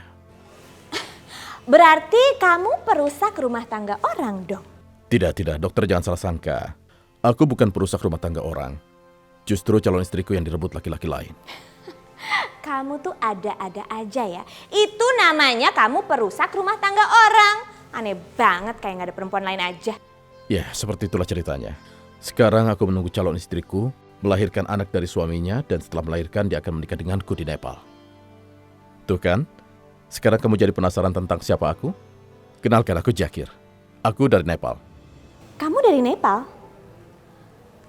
Berarti kamu perusak rumah tangga orang dong? Tidak. Dokter jangan salah sangka. Aku bukan perusak rumah tangga orang. Justru calon istriku yang direbut laki-laki lain. Kamu tuh ada-ada aja ya. Itu namanya kamu perusak rumah tangga orang. Aneh banget, kayak gak ada perempuan lain aja. Ya, seperti itulah ceritanya. Sekarang aku menunggu calon istriku melahirkan anak dari suaminya dan setelah melahirkan dia akan menikah denganku di Nepal. Tuh kan, sekarang kamu jadi penasaran tentang siapa aku? Kenalkan, aku Jakir. Aku dari Nepal. Kamu dari Nepal?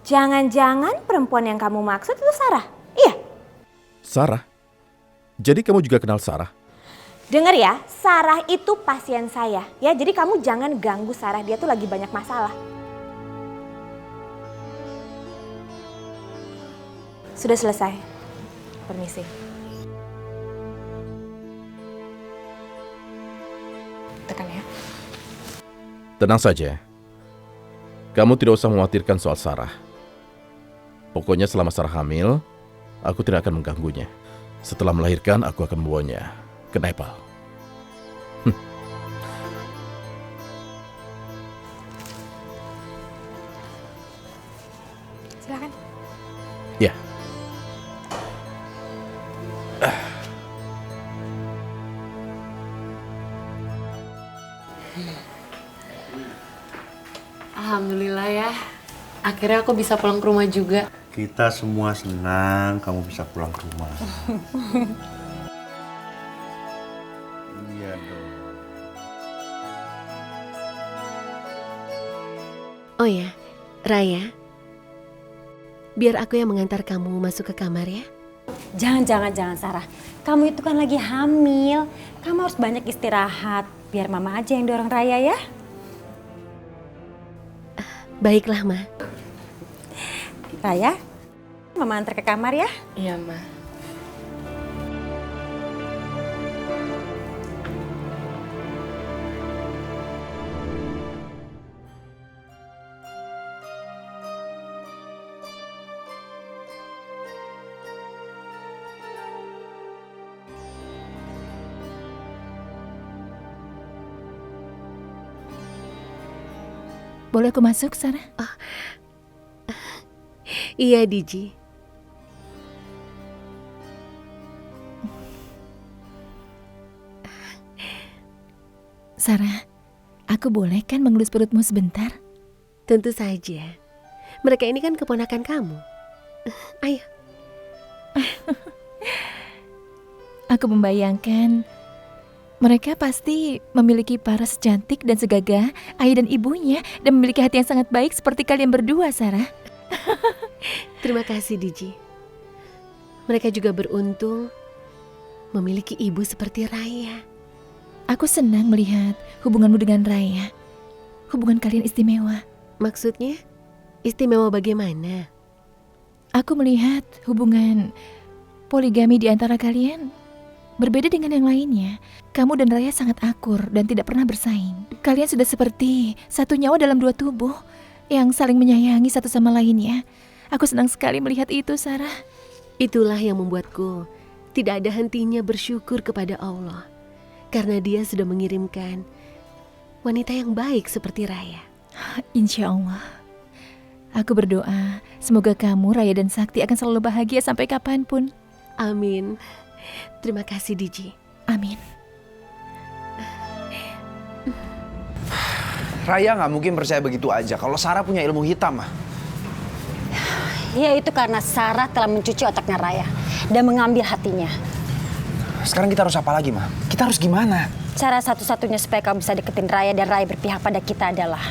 Jangan-jangan perempuan yang kamu maksud itu Sarah? Iya? Sarah? Jadi kamu juga kenal Sarah? Dengar ya, Sarah itu pasien saya. Ya, jadi kamu jangan ganggu Sarah, dia tuh lagi banyak masalah. Sudah selesai. Permisi. Tekan ya. Tenang saja. Kamu tidak usah mengkhawatirkan soal Sarah. Pokoknya selama Sarah hamil, aku tidak akan mengganggunya. Setelah melahirkan, aku akan membawanya ke Nepal. Silakan. Ya. Alhamdulillah ya. Akhirnya aku bisa pulang ke rumah juga. Kita semua senang kamu bisa pulang ke rumah. Iya dong. Oh ya, Raya. Biar aku yang mengantar kamu masuk ke kamar ya. Jangan Sarah. Kamu itu kan lagi hamil. Kamu harus banyak istirahat. Biar mama aja yang dorong Raya ya. Baiklah, Ma. Raya, mama antar ke kamar ya. Iya, Ma. Boleh aku masuk, Sarah? Iya, Diji. Sarah, aku boleh kan mengelus perutmu sebentar? Tentu saja. Mereka ini kan keponakan kamu. Ayo. Aku membayangkan mereka pasti memiliki paras cantik dan segagah ayah dan ibunya dan memiliki hati yang sangat baik seperti kalian berdua, Sarah. Terima kasih, Diji. Mereka juga beruntung memiliki ibu seperti Raya. Aku senang melihat hubunganmu dengan Raya. Hubungan kalian istimewa. Maksudnya? Istimewa bagaimana? Aku melihat hubungan poligami di antara kalian berbeda dengan yang lainnya. Kamu dan Raya sangat akur dan tidak pernah bersaing. Kalian sudah seperti satu nyawa dalam dua tubuh yang saling menyayangi satu sama lainnya. Aku senang sekali melihat itu, Sarah. Itulah yang membuatku tidak ada hentinya bersyukur kepada Allah. Karena Dia sudah mengirimkan wanita yang baik seperti Raya. Insya Allah. Aku berdoa semoga kamu, Raya dan Sakti akan selalu bahagia sampai kapanpun. Amin. Terima kasih, Diji. Amin. Raya nggak mungkin percaya begitu aja kalau Sarah punya ilmu hitam, mah. Ya itu karena Sarah telah mencuci otaknya Raya dan mengambil hatinya. Sekarang kita harus apa lagi, mah? Kita harus gimana? Cara satu-satunya supaya kamu bisa deketin Raya dan Raya berpihak pada kita adalah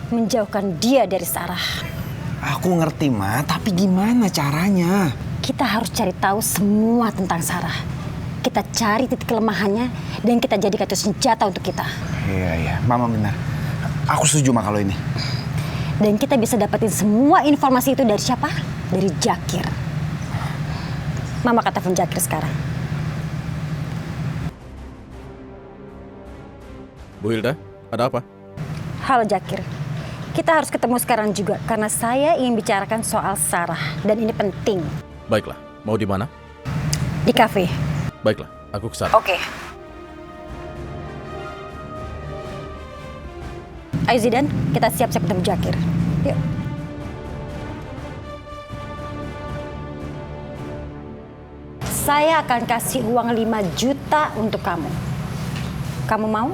menjauhkan dia dari Sarah. Aku ngerti, mah. Tapi gimana caranya? Kita harus cari tahu semua tentang Sarah. Kita cari titik kelemahannya dan kita jadikan itu senjata untuk kita. Iya, Mama benar. Aku setuju mah kalau ini. Dan kita bisa dapetin semua informasi itu dari siapa? Dari Jakir. Mama kata telepon Jakir sekarang. Bu Hilda, ada apa? Halo Jakir. Kita harus ketemu sekarang juga karena saya ingin bicarakan soal Sarah dan ini penting. Baiklah, mau di mana? Di kafe. Baiklah, aku ke sana. Oke. Ayo Zidan, kita siap-siap ketemu Jakir. Yuk. Saya akan kasih uang 5 juta untuk kamu. Kamu mau?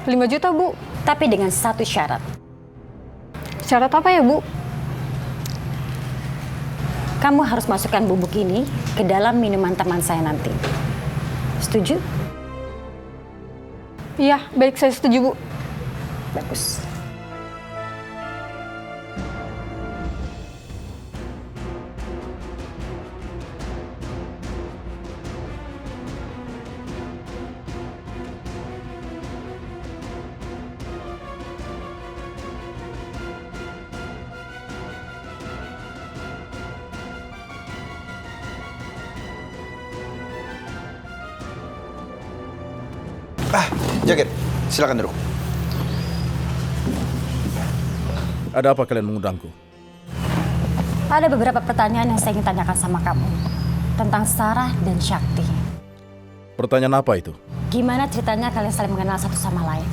5 juta, Bu. Tapi dengan satu syarat. Syarat apa ya, Bu? Kamu harus masukkan bubuk ini ke dalam minuman teman saya nanti. Setuju? Iya, baik, saya setuju, Bu. Bagus. Jaket, silakan duduk. Ada apa kalian mengundangku? Ada beberapa pertanyaan yang saya ingin tanyakan sama kamu tentang Sarah dan Syakti. Pertanyaan apa itu? Gimana ceritanya kalian saling mengenal satu sama lain?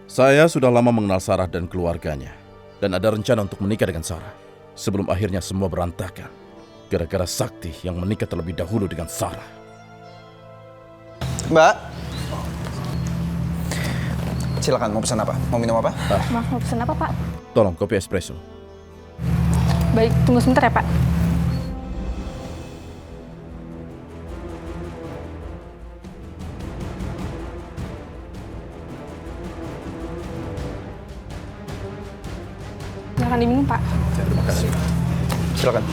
Saya sudah lama mengenal Sarah dan keluarganya. Dan ada rencana untuk menikah dengan Sarah. Sebelum akhirnya semua berantakan. Gara-gara Sakti yang menikah terlebih dahulu dengan Sarah. Mbak. Silakan, mau pesan apa? Mau minum apa? Maaf, mau pesan apa, Pak? Tolong kopi espresso. Baik, tunggu sebentar ya, Pak. Silakan diminum, Pak. Terima kasih. Silakan.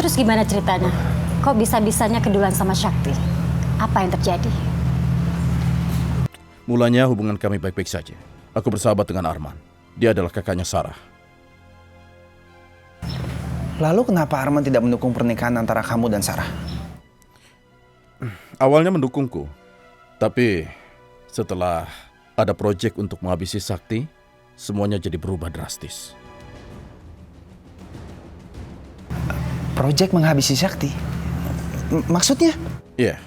Terus gimana ceritanya? Kok bisa-bisanya keduluan sama Syakti? Apa yang terjadi? Mulanya hubungan kami baik-baik saja. Aku bersahabat dengan Arman. Dia adalah kakaknya Sarah. Lalu kenapa Arman tidak mendukung pernikahan antara kamu dan Sarah? Awalnya mendukungku. Tapi setelah ada proyek untuk menghabisi Sakti, semuanya jadi berubah drastis. Proyek menghabisi Syakti? Maksudnya? Iya.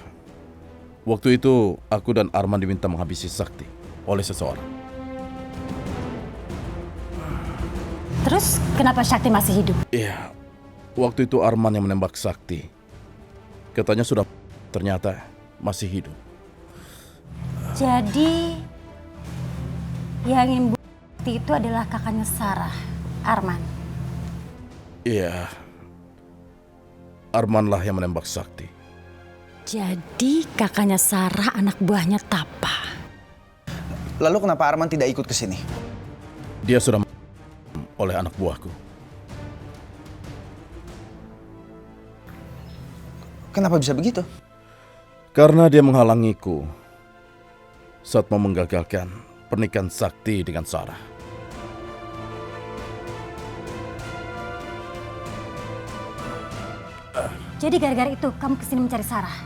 Waktu itu aku dan Arman diminta menghabisi Sakti oleh seseorang. Terus kenapa Syakti masih hidup? Iya. Waktu itu Arman yang menembak Sakti. Katanya sudah, ternyata masih hidup. Jadi yang membunuh Syakti itu adalah kakaknya Sarah, Arman. Iya. Armanlah yang menembak Sakti. Jadi kakaknya Sarah anak buahnya Tapa. Lalu kenapa Arman tidak ikut ke sini? Dia sudah oleh anak buahku. Kenapa bisa begitu? Karena dia menghalangiku saat mau menggagalkan pernikahan Sakti dengan Sarah. Jadi gara-gara itu kamu kesini mencari Sarah?